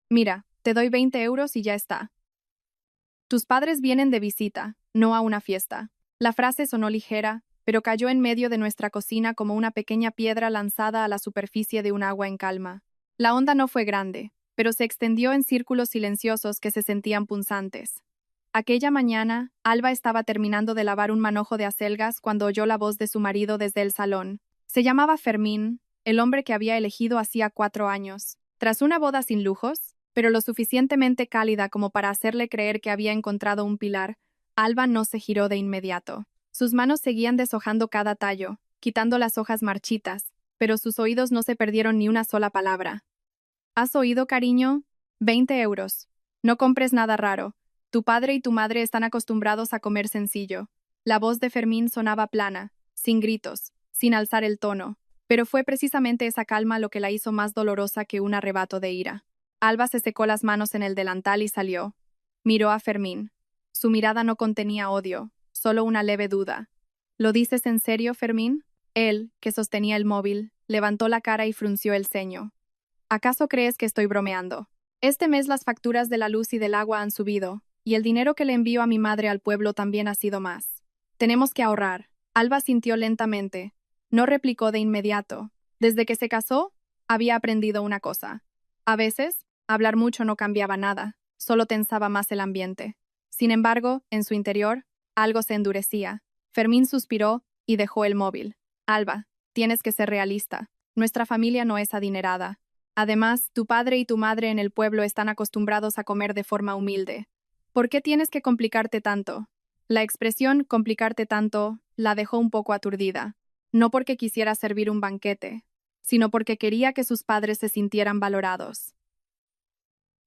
Mira, te doy 20 euros y ya está. Tus padres vienen de visita, no a una fiesta. La frase sonó ligera, pero cayó en medio de nuestra cocina como una pequeña piedra lanzada a la superficie de un agua en calma. La onda no fue grande, pero se extendió en círculos silenciosos que se sentían punzantes. Aquella mañana, Alba estaba terminando de lavar un manojo de acelgas cuando oyó la voz de su marido desde el salón. Se llamaba Fermín, el hombre que había elegido hacía 4 años. Tras una boda sin lujos, pero lo suficientemente cálida como para hacerle creer que había encontrado un pilar, Alba no se giró de inmediato. Sus manos seguían deshojando cada tallo, quitando las hojas marchitas, pero sus oídos no se perdieron ni una sola palabra. ¿Has oído, cariño? 20 euros. No compres nada raro. Tu padre y tu madre están acostumbrados a comer sencillo. La voz de Fermín sonaba plana, sin gritos, sin alzar el tono, pero fue precisamente esa calma lo que la hizo más dolorosa que un arrebato de ira. Alba se secó las manos en el delantal y salió. Miró a Fermín. Su mirada no contenía odio, solo una leve duda. ¿Lo dices en serio, Fermín? Él, que sostenía el móvil, levantó la cara y frunció el ceño. ¿Acaso crees que estoy bromeando? Este mes las facturas de la luz y del agua han subido, y el dinero que le envío a mi madre al pueblo también ha sido más. Tenemos que ahorrar. Alba sintió lentamente. No replicó de inmediato. Desde que se casó, había aprendido una cosa. A veces, hablar mucho no cambiaba nada, solo tensaba más el ambiente. Sin embargo, en su interior, algo se endurecía. Fermín suspiró y dejó el móvil. Alba, tienes que ser realista. Nuestra familia no es adinerada. Además, tu padre y tu madre en el pueblo están acostumbrados a comer de forma humilde. ¿Por qué tienes que complicarte tanto? La expresión complicarte tanto la dejó un poco aturdida. No porque quisiera servir un banquete, sino porque quería que sus padres se sintieran valorados.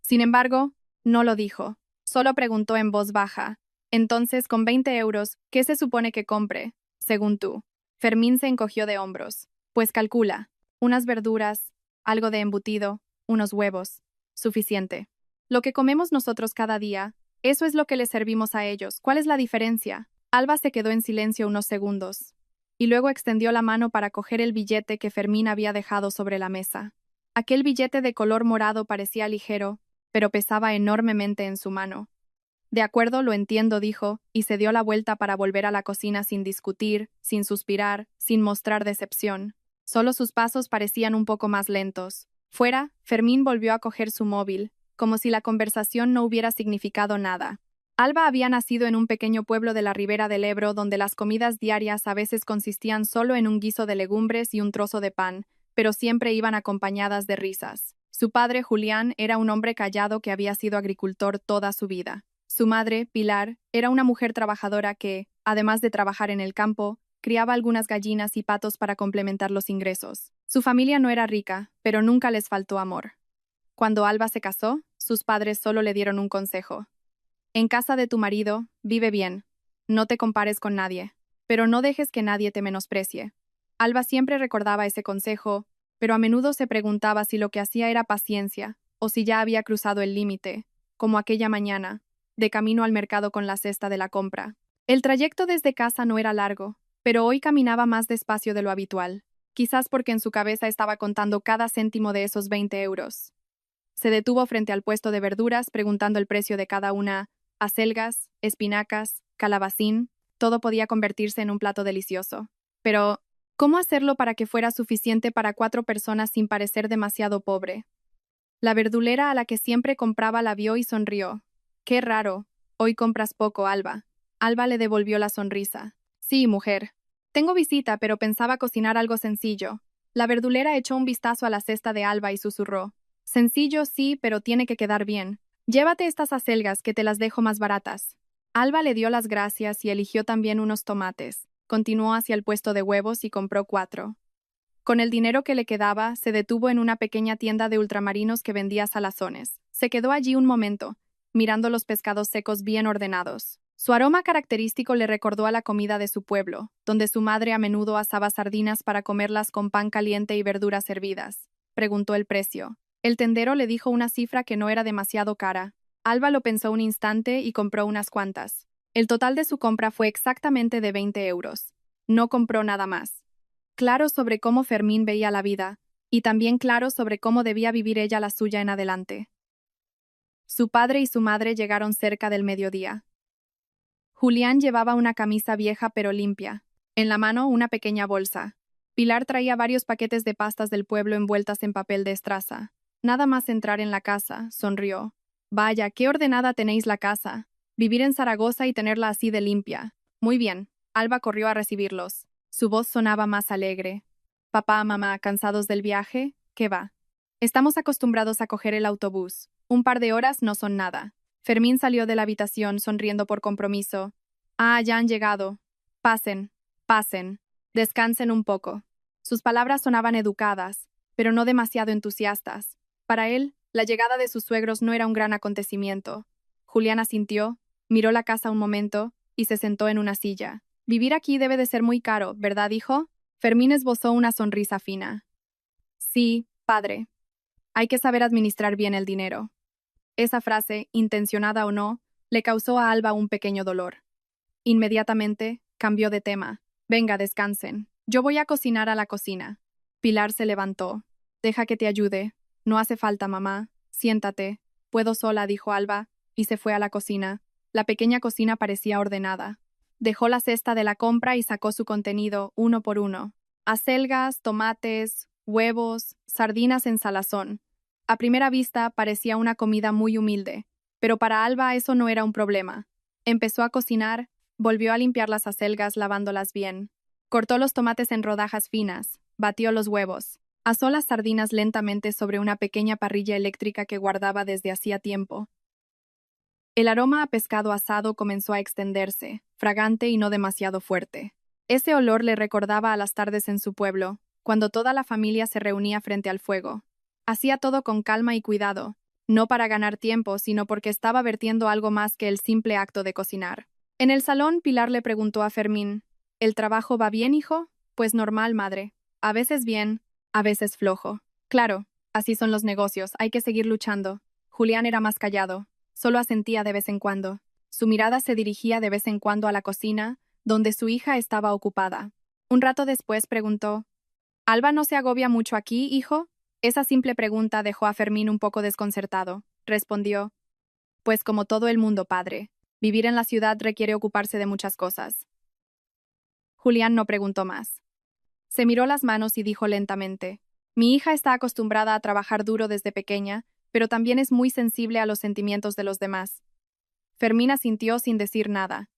Sin embargo, no lo dijo, solo preguntó en voz baja. Entonces, con 20 euros, ¿qué se supone que compre, según tú? Fermín se encogió de hombros. Pues calcula, unas verduras, algo de embutido, unos huevos. Suficiente. Lo que comemos nosotros cada día, eso es lo que les servimos a ellos. ¿Cuál es la diferencia? Alba se quedó en silencio unos segundos, y luego extendió la mano para coger el billete que Fermín había dejado sobre la mesa. Aquel billete de color morado parecía ligero, pero pesaba enormemente en su mano. De acuerdo, lo entiendo, dijo, y se dio la vuelta para volver a la cocina sin discutir, sin suspirar, sin mostrar decepción. Solo sus pasos parecían un poco más lentos. Fuera, Fermín volvió a coger su móvil, como si la conversación no hubiera significado nada. Alba había nacido en un pequeño pueblo de la ribera del Ebro donde las comidas diarias a veces consistían solo en un guiso de legumbres y un trozo de pan, pero siempre iban acompañadas de risas. Su padre, Julián, era un hombre callado que había sido agricultor toda su vida. Su madre, Pilar, era una mujer trabajadora que, además de trabajar en el campo, criaba algunas gallinas y patos para complementar los ingresos. Su familia no era rica, pero nunca les faltó amor. Cuando Alba se casó, sus padres solo le dieron un consejo. En casa de tu marido, vive bien. No te compares con nadie, pero no dejes que nadie te menosprecie. Alba siempre recordaba ese consejo, pero a menudo se preguntaba si lo que hacía era paciencia, o si ya había cruzado el límite, como aquella mañana, de camino al mercado con la cesta de la compra. El trayecto desde casa no era largo, pero hoy caminaba más despacio de lo habitual, quizás porque en su cabeza estaba contando cada céntimo de esos 20 euros. Se detuvo frente al puesto de verduras preguntando el precio de cada una: acelgas, espinacas, calabacín, todo podía convertirse en un plato delicioso. Pero, ¿cómo hacerlo para que fuera suficiente para 4 personas sin parecer demasiado pobre? La verdulera a la que siempre compraba la vio y sonrió. Qué raro, hoy compras poco, Alba. Alba le devolvió la sonrisa. Sí, mujer. Tengo visita, pero pensaba cocinar algo sencillo. La verdulera echó un vistazo a la cesta de Alba y susurró. Sencillo, sí, pero tiene que quedar bien. Llévate estas acelgas que te las dejo más baratas. Alba le dio las gracias y eligió también unos tomates. Continuó hacia el puesto de huevos y compró 4. Con el dinero que le quedaba, se detuvo en una pequeña tienda de ultramarinos que vendía salazones. Se quedó allí un momento, mirando los pescados secos bien ordenados. Su aroma característico le recordó a la comida de su pueblo, donde su madre a menudo asaba sardinas para comerlas con pan caliente y verduras hervidas. Preguntó el precio. El tendero le dijo una cifra que no era demasiado cara. Alba lo pensó un instante y compró unas cuantas. El total de su compra fue exactamente de 20 euros. No compró nada más. Claro sobre cómo Fermín veía la vida, y también claro sobre cómo debía vivir ella la suya en adelante. Su padre y su madre llegaron cerca del mediodía. Julián llevaba una camisa vieja pero limpia. En la mano, una pequeña bolsa. Pilar traía varios paquetes de pastas del pueblo envueltas en papel de estraza. Nada más entrar en la casa, sonrió. Vaya, qué ordenada tenéis la casa. Vivir en Zaragoza y tenerla así de limpia. Muy bien. Alba corrió a recibirlos. Su voz sonaba más alegre. Papá, mamá, ¿cansados del viaje? ¿Qué va? Estamos acostumbrados a coger el autobús. Un par de horas no son nada. Fermín salió de la habitación sonriendo por compromiso. Ah, ya han llegado. Pasen, pasen. Descansen un poco. Sus palabras sonaban educadas, pero no demasiado entusiastas. Para él, la llegada de sus suegros no era un gran acontecimiento. Julián asintió, miró la casa un momento y se sentó en una silla. Vivir aquí debe de ser muy caro, ¿verdad, hijo? Fermín esbozó una sonrisa fina. Sí, padre. Hay que saber administrar bien el dinero. Esa frase, intencionada o no, le causó a Alba un pequeño dolor. Inmediatamente, cambió de tema. Venga, descansen. Yo voy a cocinar a la cocina. Pilar se levantó. Deja que te ayude. No hace falta, mamá. Siéntate. Puedo sola, dijo Alba, y se fue a la cocina. La pequeña cocina parecía ordenada. Dejó la cesta de la compra y sacó su contenido, uno por uno. Acelgas, tomates, huevos, sardinas en salazón. A primera vista parecía una comida muy humilde, pero para Alba eso no era un problema. Empezó a cocinar, volvió a limpiar las acelgas lavándolas bien. Cortó los tomates en rodajas finas, batió los huevos, asó las sardinas lentamente sobre una pequeña parrilla eléctrica que guardaba desde hacía tiempo. El aroma a pescado asado comenzó a extenderse, fragante y no demasiado fuerte. Ese olor le recordaba a las tardes en su pueblo, cuando toda la familia se reunía frente al fuego. Hacía todo con calma y cuidado, no para ganar tiempo, sino porque estaba vertiendo algo más que el simple acto de cocinar. En el salón, Pilar le preguntó a Fermín, ¿el trabajo va bien, hijo? Pues normal, madre. A veces bien, a veces flojo. Claro, así son los negocios, hay que seguir luchando. Julián era más callado, solo asentía de vez en cuando. Su mirada se dirigía de vez en cuando a la cocina, donde su hija estaba ocupada. Un rato después preguntó, ¿Alba no se agobia mucho aquí, hijo? Esa simple pregunta dejó a Fermín un poco desconcertado. Respondió, pues como todo el mundo, padre. Vivir en la ciudad requiere ocuparse de muchas cosas. Julián no preguntó más. Se miró las manos y dijo lentamente, mi hija está acostumbrada a trabajar duro desde pequeña, pero también es muy sensible a los sentimientos de los demás. Fermín asintió sin decir nada.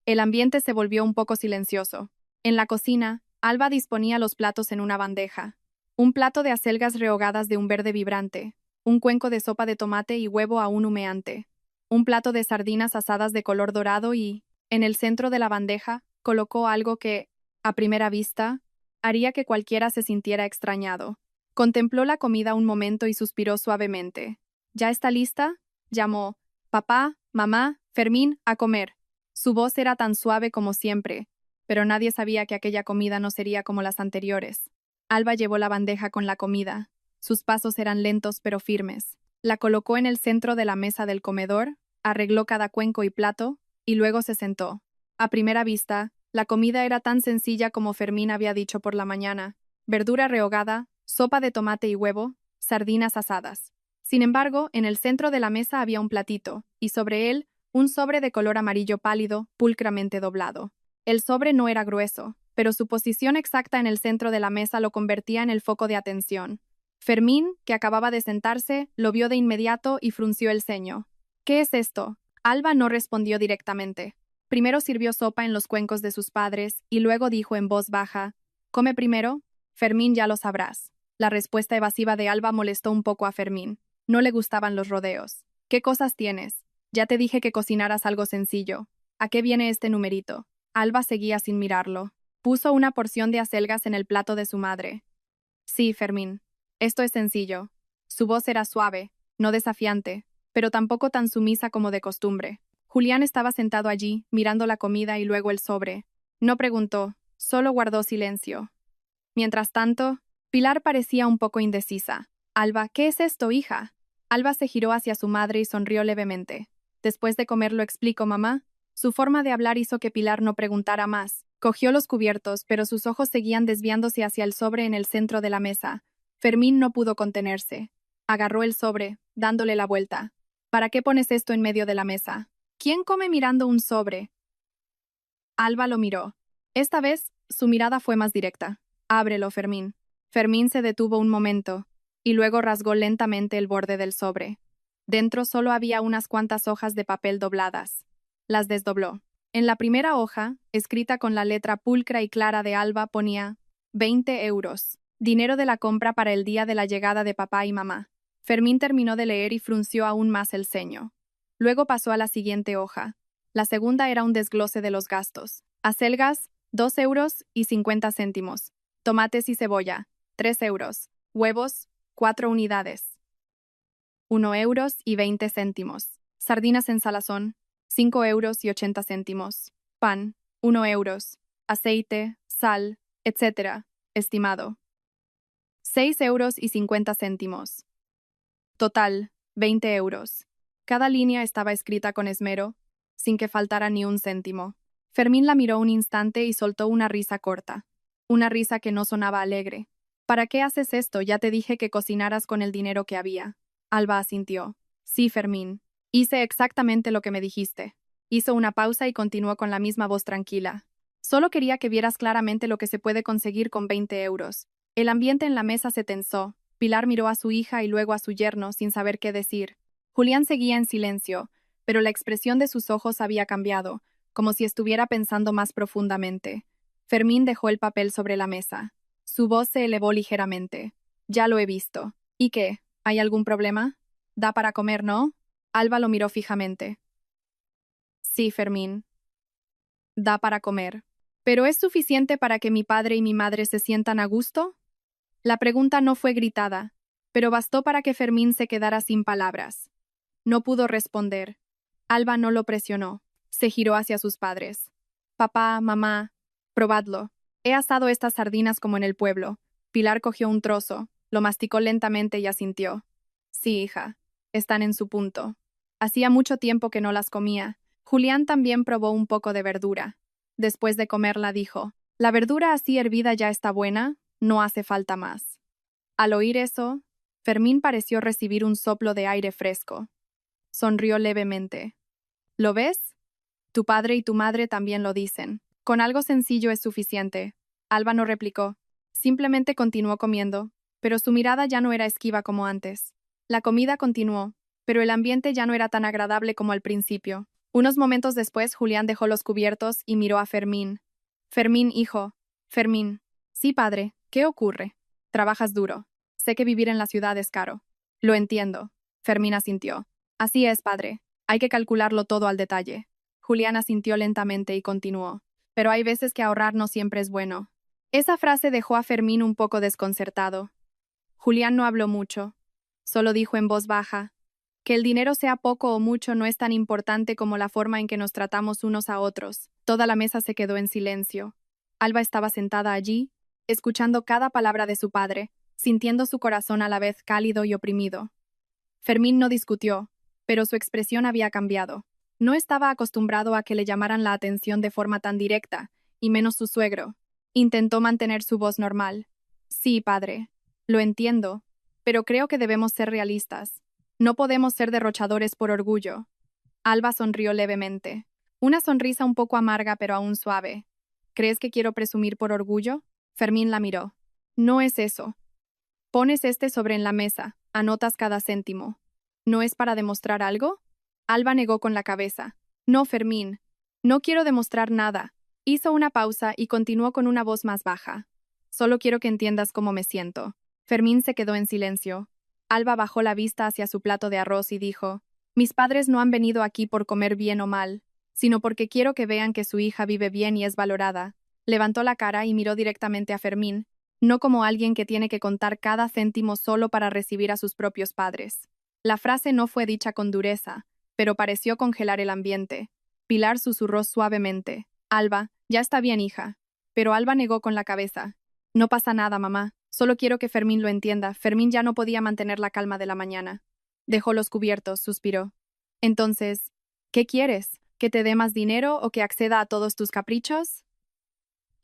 El ambiente se volvió un poco silencioso. En la cocina, Alba disponía los platos en una bandeja. Un plato de acelgas rehogadas de un verde vibrante, un cuenco de sopa de tomate y huevo aún humeante, un plato de sardinas asadas de color dorado y, en el centro de la bandeja, colocó algo que, a primera vista, haría que cualquiera se sintiera extrañado. Contempló la comida un momento y suspiró suavemente. ¿Ya está lista? Llamó. Papá, mamá, Fermín, a comer. Su voz era tan suave como siempre, pero nadie sabía que aquella comida no sería como las anteriores. Alba llevó la bandeja con la comida. Sus pasos eran lentos pero firmes. La colocó en el centro de la mesa del comedor, arregló cada cuenco y plato, y luego se sentó. A primera vista, la comida era tan sencilla como Fermín había dicho por la mañana. Verdura rehogada, sopa de tomate y huevo, sardinas asadas. Sin embargo, en el centro de la mesa había un platito, y sobre él, un sobre de color amarillo pálido, pulcramente doblado. El sobre no era grueso, pero su posición exacta en el centro de la mesa lo convertía en el foco de atención. Fermín, que acababa de sentarse, lo vio de inmediato y frunció el ceño. ¿Qué es esto? Alba no respondió directamente. Primero sirvió sopa en los cuencos de sus padres y luego dijo en voz baja, «¿Come primero?» Fermín, ya lo sabrás. La respuesta evasiva de Alba molestó un poco a Fermín. No le gustaban los rodeos. ¿Qué cosas tienes? Ya te dije que cocinaras algo sencillo. ¿A qué viene este numerito? Alba seguía sin mirarlo. Puso una porción de acelgas en el plato de su madre. Sí, Fermín. Esto es sencillo. Su voz era suave, no desafiante, pero tampoco tan sumisa como de costumbre. Julián estaba sentado allí, mirando la comida y luego el sobre. No preguntó, solo guardó silencio. Mientras tanto, Pilar parecía un poco indecisa. Alba, ¿qué es esto, hija? Alba se giró hacia su madre y sonrió levemente. Después de comer lo explico, mamá. Su forma de hablar hizo que Pilar no preguntara más. Cogió los cubiertos, pero sus ojos seguían desviándose hacia el sobre en el centro de la mesa. Fermín no pudo contenerse. Agarró el sobre, dándole la vuelta. ¿Para qué pones esto en medio de la mesa? ¿Quién come mirando un sobre? Alba lo miró. Esta vez, su mirada fue más directa. Ábrelo, Fermín. Fermín se detuvo un momento, y luego rasgó lentamente el borde del sobre. Dentro solo había unas cuantas hojas de papel dobladas. Las desdobló. En la primera hoja, escrita con la letra pulcra y clara de Alba, ponía 20 euros. Dinero de la compra para el día de la llegada de papá y mamá. Fermín terminó de leer y frunció aún más el ceño. Luego pasó a la siguiente hoja. La segunda era un desglose de los gastos. Acelgas, 2 euros y 50 céntimos. Tomates y cebolla, 3 euros. Huevos, 4 unidades. 1 euros y 20 céntimos. Sardinas en salazón, 5 euros y 80 céntimos. Pan, 1 euros. Aceite, sal, etc. Estimado. 6 euros y 50 céntimos. Total, 20 euros. Cada línea estaba escrita con esmero, sin que faltara ni un céntimo. Fermín la miró un instante y soltó una risa corta. Una risa que no sonaba alegre. ¿Para qué haces esto? Ya te dije que cocinaras con el dinero que había. Alba asintió. Sí, Fermín. Hice exactamente lo que me dijiste. Hizo una pausa y continuó con la misma voz tranquila. Solo quería que vieras claramente lo que se puede conseguir con 20 euros. El ambiente en la mesa se tensó. Pilar miró a su hija y luego a su yerno sin saber qué decir. Julián seguía en silencio, pero la expresión de sus ojos había cambiado, como si estuviera pensando más profundamente. Fermín dejó el papel sobre la mesa. Su voz se elevó ligeramente. Ya lo he visto. ¿Y qué? ¿Hay algún problema? Da para comer, ¿no? Alba lo miró fijamente. Sí, Fermín. Da para comer. ¿Pero es suficiente para que mi padre y mi madre se sientan a gusto? La pregunta no fue gritada, pero bastó para que Fermín se quedara sin palabras. No pudo responder. Alba no lo presionó. Se giró hacia sus padres. Papá, mamá, probadlo. He asado estas sardinas como en el pueblo. Pilar cogió un trozo, lo masticó lentamente y asintió. Sí, hija, están en su punto. Hacía mucho tiempo que no las comía. Julián también probó un poco de verdura. Después de comerla dijo, la verdura así hervida ya está buena, no hace falta más. Al oír eso, Fermín pareció recibir un soplo de aire fresco. Sonrió levemente. ¿Lo ves? Tu padre y tu madre también lo dicen. Con algo sencillo es suficiente. Alba no replicó. Simplemente continuó comiendo, pero su mirada ya no era esquiva como antes. La comida continuó, pero el ambiente ya no era tan agradable como al principio. Unos momentos después, Julián dejó los cubiertos y miró a Fermín. Fermín, hijo. Fermín. Sí, padre. ¿Qué ocurre? Trabajas duro. Sé que vivir en la ciudad es caro. Lo entiendo. Fermín asintió. Así es, padre. Hay que calcularlo todo al detalle. Julián asintió lentamente y continuó. Pero hay veces que ahorrar no siempre es bueno. Esa frase dejó a Fermín un poco desconcertado. Julián no habló mucho. Solo dijo en voz baja, que el dinero sea poco o mucho no es tan importante como la forma en que nos tratamos unos a otros. Toda la mesa se quedó en silencio. Alba estaba sentada allí, escuchando cada palabra de su padre, sintiendo su corazón a la vez cálido y oprimido. Fermín no discutió, pero su expresión había cambiado. No estaba acostumbrado a que le llamaran la atención de forma tan directa, y menos su suegro. Intentó mantener su voz normal. Sí, padre. Lo entiendo, pero creo que debemos ser realistas. No podemos ser derrochadores por orgullo. Alba sonrió levemente. Una sonrisa un poco amarga pero aún suave. ¿Crees que quiero presumir por orgullo? Fermín la miró. No es eso. Pones este sobre en la mesa, anotas cada céntimo. ¿No es para demostrar algo? Alba negó con la cabeza. No, Fermín. No quiero demostrar nada. Hizo una pausa y continuó con una voz más baja. Solo quiero que entiendas cómo me siento. Fermín se quedó en silencio. Alba bajó la vista hacia su plato de arroz y dijo, mis padres no han venido aquí por comer bien o mal, sino porque quiero que vean que su hija vive bien y es valorada. Levantó la cara y miró directamente a Fermín, no como alguien que tiene que contar cada céntimo solo para recibir a sus propios padres. La frase no fue dicha con dureza, pero pareció congelar el ambiente. Pilar susurró suavemente, Alba, ya está bien, hija. Pero Alba negó con la cabeza. No pasa nada, mamá. Solo quiero que Fermín lo entienda. Fermín ya no podía mantener la calma de la mañana. Dejó los cubiertos, suspiró. Entonces, ¿qué quieres? ¿Que te dé más dinero o que acceda a todos tus caprichos?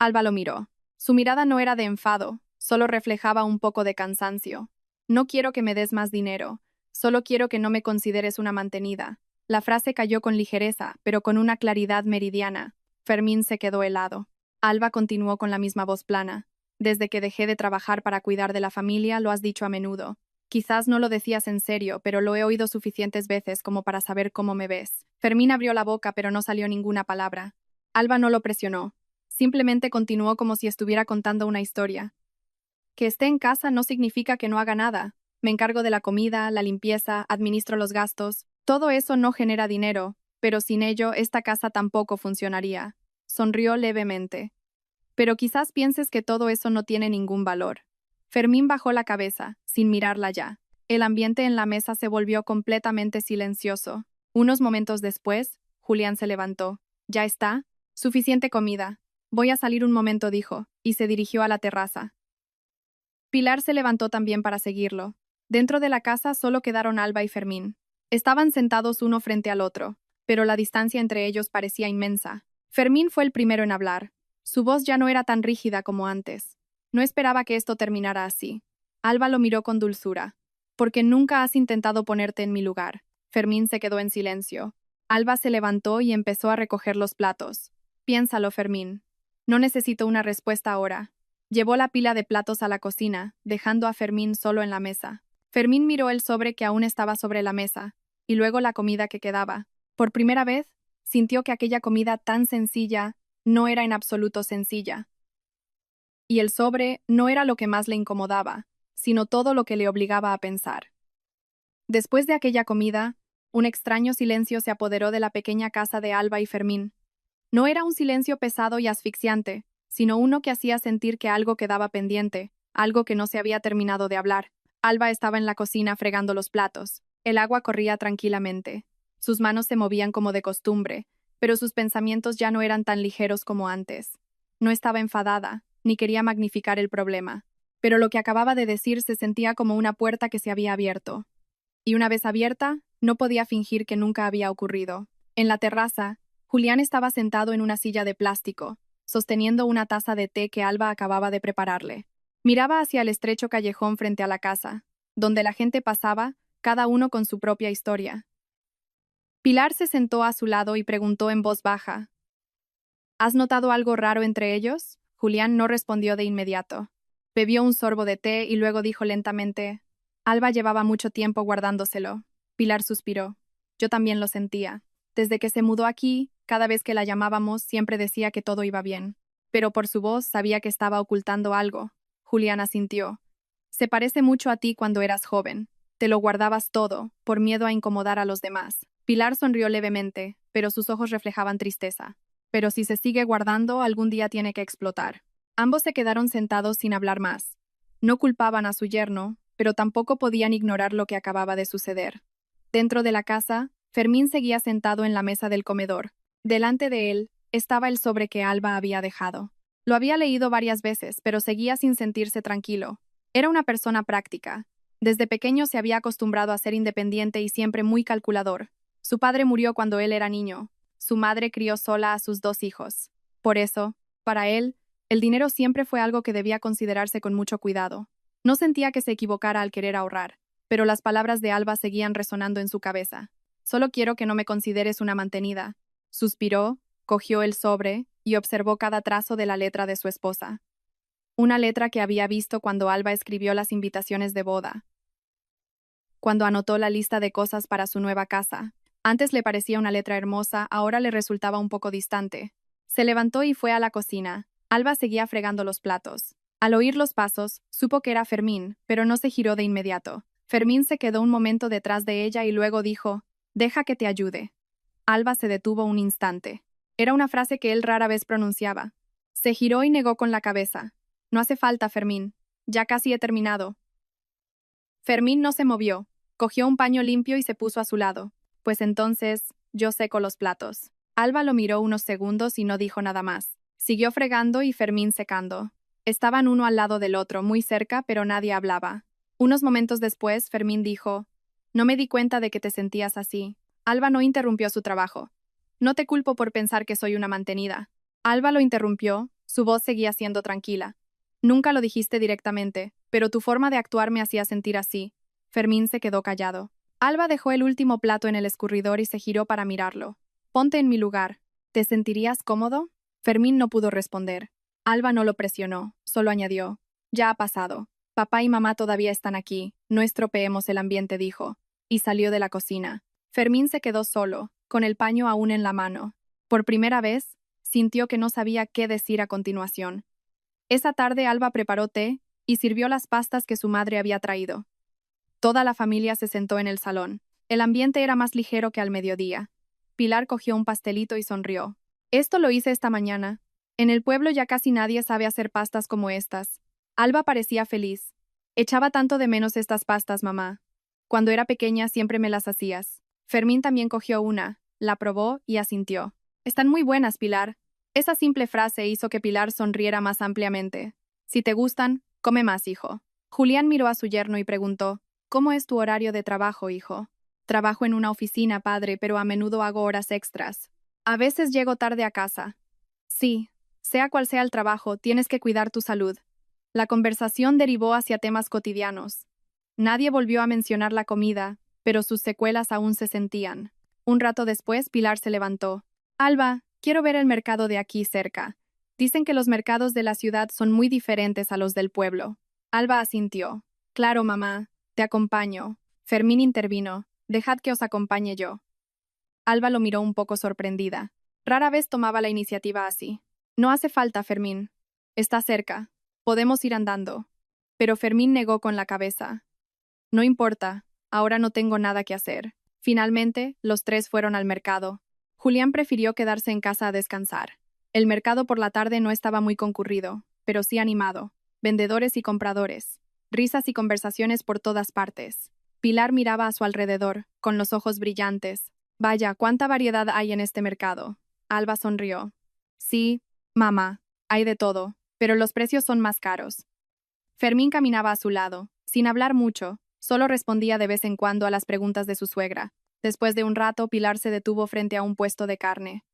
Alba lo miró. Su mirada no era de enfado, solo reflejaba un poco de cansancio. No quiero que me des más dinero. Solo quiero que no me consideres una mantenida. La frase cayó con ligereza, pero con una claridad meridiana. Fermín se quedó helado. Alba continuó con la misma voz plana. Desde que dejé de trabajar para cuidar de la familia, lo has dicho a menudo. Quizás no lo decías en serio, pero lo he oído suficientes veces como para saber cómo me ves. Fermín abrió la boca, pero no salió ninguna palabra. Alba no lo presionó. Simplemente continuó como si estuviera contando una historia. Que esté en casa no significa que no haga nada. Me encargo de la comida, la limpieza, administro los gastos. Todo eso no genera dinero, pero sin ello esta casa tampoco funcionaría. Sonrió levemente. Pero quizás pienses que todo eso no tiene ningún valor. Fermín bajó la cabeza, sin mirarla ya. El ambiente en la mesa se volvió completamente silencioso. Unos momentos después, Julián se levantó. ¿Ya está? Suficiente comida. Voy a salir un momento, dijo, y se dirigió a la terraza. Pilar se levantó también para seguirlo. Dentro de la casa solo quedaron Alba y Fermín. Estaban sentados uno frente al otro, pero la distancia entre ellos parecía inmensa. Fermín fue el primero en hablar. Su voz ya no era tan rígida como antes. No esperaba que esto terminara así. Alba lo miró con dulzura. Porque nunca has intentado ponerte en mi lugar. Fermín se quedó en silencio. Alba se levantó y empezó a recoger los platos. Piénsalo, Fermín. No necesito una respuesta ahora. Llevó la pila de platos a la cocina, dejando a Fermín solo en la mesa. Fermín miró el sobre que aún estaba sobre la mesa, y luego la comida que quedaba. Por primera vez, sintió que aquella comida tan sencilla no era en absoluto sencilla. Y el sobre no era lo que más le incomodaba, sino todo lo que le obligaba a pensar. Después de aquella comida, un extraño silencio se apoderó de la pequeña casa de Alba y Fermín. No era un silencio pesado y asfixiante, sino uno que hacía sentir que algo quedaba pendiente, algo que no se había terminado de hablar. Alba estaba en la cocina fregando los platos. El agua corría tranquilamente. Sus manos se movían como de costumbre, pero sus pensamientos ya no eran tan ligeros como antes. No estaba enfadada, ni quería magnificar el problema, pero lo que acababa de decir se sentía como una puerta que se había abierto. Y una vez abierta, no podía fingir que nunca había ocurrido. En la terraza, Julián estaba sentado en una silla de plástico, sosteniendo una taza de té que Alba acababa de prepararle. Miraba hacia el estrecho callejón frente a la casa, donde la gente pasaba, cada uno con su propia historia. Pilar se sentó a su lado y preguntó en voz baja: ¿Has notado algo raro entre ellos? Julián no respondió de inmediato. Bebió un sorbo de té y luego dijo lentamente: Alba llevaba mucho tiempo guardándoselo. Pilar suspiró. Yo también lo sentía. Desde que se mudó aquí, cada vez que la llamábamos, siempre decía que todo iba bien. Pero por su voz sabía que estaba ocultando algo. Julián asintió. Se parece mucho a ti cuando eras joven. Te lo guardabas todo, por miedo a incomodar a los demás. Pilar sonrió levemente, pero sus ojos reflejaban tristeza. Pero si se sigue guardando, algún día tiene que explotar. Ambos se quedaron sentados sin hablar más. No culpaban a su yerno, pero tampoco podían ignorar lo que acababa de suceder. Dentro de la casa, Fermín seguía sentado en la mesa del comedor. Delante de él estaba el sobre que Alba había dejado. Lo había leído varias veces, pero seguía sin sentirse tranquilo. Era una persona práctica. Desde pequeño se había acostumbrado a ser independiente y siempre muy calculador. Su padre murió cuando él era niño. Su madre crió sola a sus 2 hijos. Por eso, para él, el dinero siempre fue algo que debía considerarse con mucho cuidado. No sentía que se equivocara al querer ahorrar, pero las palabras de Alba seguían resonando en su cabeza. Solo quiero que no me consideres una mantenida. Suspiró, cogió el sobre y observó cada trazo de la letra de su esposa. Una letra que había visto cuando Alba escribió las invitaciones de boda. Cuando anotó la lista de cosas para su nueva casa. Antes le parecía una letra hermosa, ahora le resultaba un poco distante. Se levantó y fue a la cocina. Alba seguía fregando los platos. Al oír los pasos, supo que era Fermín, pero no se giró de inmediato. Fermín se quedó un momento detrás de ella y luego dijo: «Deja que te ayude». Alba se detuvo un instante. Era una frase que él rara vez pronunciaba. Se giró y negó con la cabeza. «No hace falta, Fermín. Ya casi he terminado». Fermín no se movió. Cogió un paño limpio y se puso a su lado. «Pues entonces, yo seco los platos». Alba lo miró unos segundos y no dijo nada más. Siguió fregando y Fermín secando. Estaban uno al lado del otro, muy cerca, pero nadie hablaba. Unos momentos después, Fermín dijo: «No me di cuenta de que te sentías así». Alba no interrumpió su trabajo. «No te culpo por pensar que soy una mantenida». Alba lo interrumpió, su voz seguía siendo tranquila. «Nunca lo dijiste directamente, pero tu forma de actuar me hacía sentir así». Fermín se quedó callado. Alba dejó el último plato en el escurridor y se giró para mirarlo. Ponte en mi lugar. ¿Te sentirías cómodo? Fermín no pudo responder. Alba no lo presionó, solo añadió. Ya ha pasado. Papá y mamá todavía están aquí. No estropeemos el ambiente, dijo. Y salió de la cocina. Fermín se quedó solo, con el paño aún en la mano. Por primera vez, sintió que no sabía qué decir a continuación. Esa tarde Alba preparó té y sirvió las pastas que su madre había traído. Toda la familia se sentó en el salón. El ambiente era más ligero que al mediodía. Pilar cogió un pastelito y sonrió. Esto lo hice esta mañana. En el pueblo ya casi nadie sabe hacer pastas como estas. Alba parecía feliz. Echaba tanto de menos estas pastas, mamá. Cuando era pequeña siempre me las hacías. Fermín también cogió una, la probó y asintió. Están muy buenas, Pilar. Esa simple frase hizo que Pilar sonriera más ampliamente. Si te gustan, come más, hijo. Julián miró a su yerno y preguntó, ¿cómo es tu horario de trabajo, hijo? Trabajo en una oficina, padre, pero a menudo hago horas extras. A veces llego tarde a casa. Sí, sea cual sea el trabajo, tienes que cuidar tu salud. La conversación derivó hacia temas cotidianos. Nadie volvió a mencionar la comida, pero sus secuelas aún se sentían. Un rato después, Pilar se levantó. Alba, quiero ver el mercado de aquí cerca. Dicen que los mercados de la ciudad son muy diferentes a los del pueblo. Alba asintió. Claro, mamá, te acompaño. Fermín intervino. Dejad que os acompañe yo. Alba lo miró un poco sorprendida. Rara vez tomaba la iniciativa así. No hace falta, Fermín. Está cerca. Podemos ir andando. Pero Fermín negó con la cabeza. No importa, ahora no tengo nada que hacer. Finalmente, los tres fueron al mercado. Julián prefirió quedarse en casa a descansar. El mercado por la tarde no estaba muy concurrido, pero sí animado. Vendedores y compradores. Risas y conversaciones por todas partes. Pilar miraba a su alrededor, con los ojos brillantes. Vaya, cuánta variedad hay en este mercado. Alba sonrió. Sí, mamá, hay de todo, pero los precios son más caros. Fermín caminaba a su lado, sin hablar mucho, solo respondía de vez en cuando a las preguntas de su suegra. Después de un rato, Pilar se detuvo frente a un puesto de carne.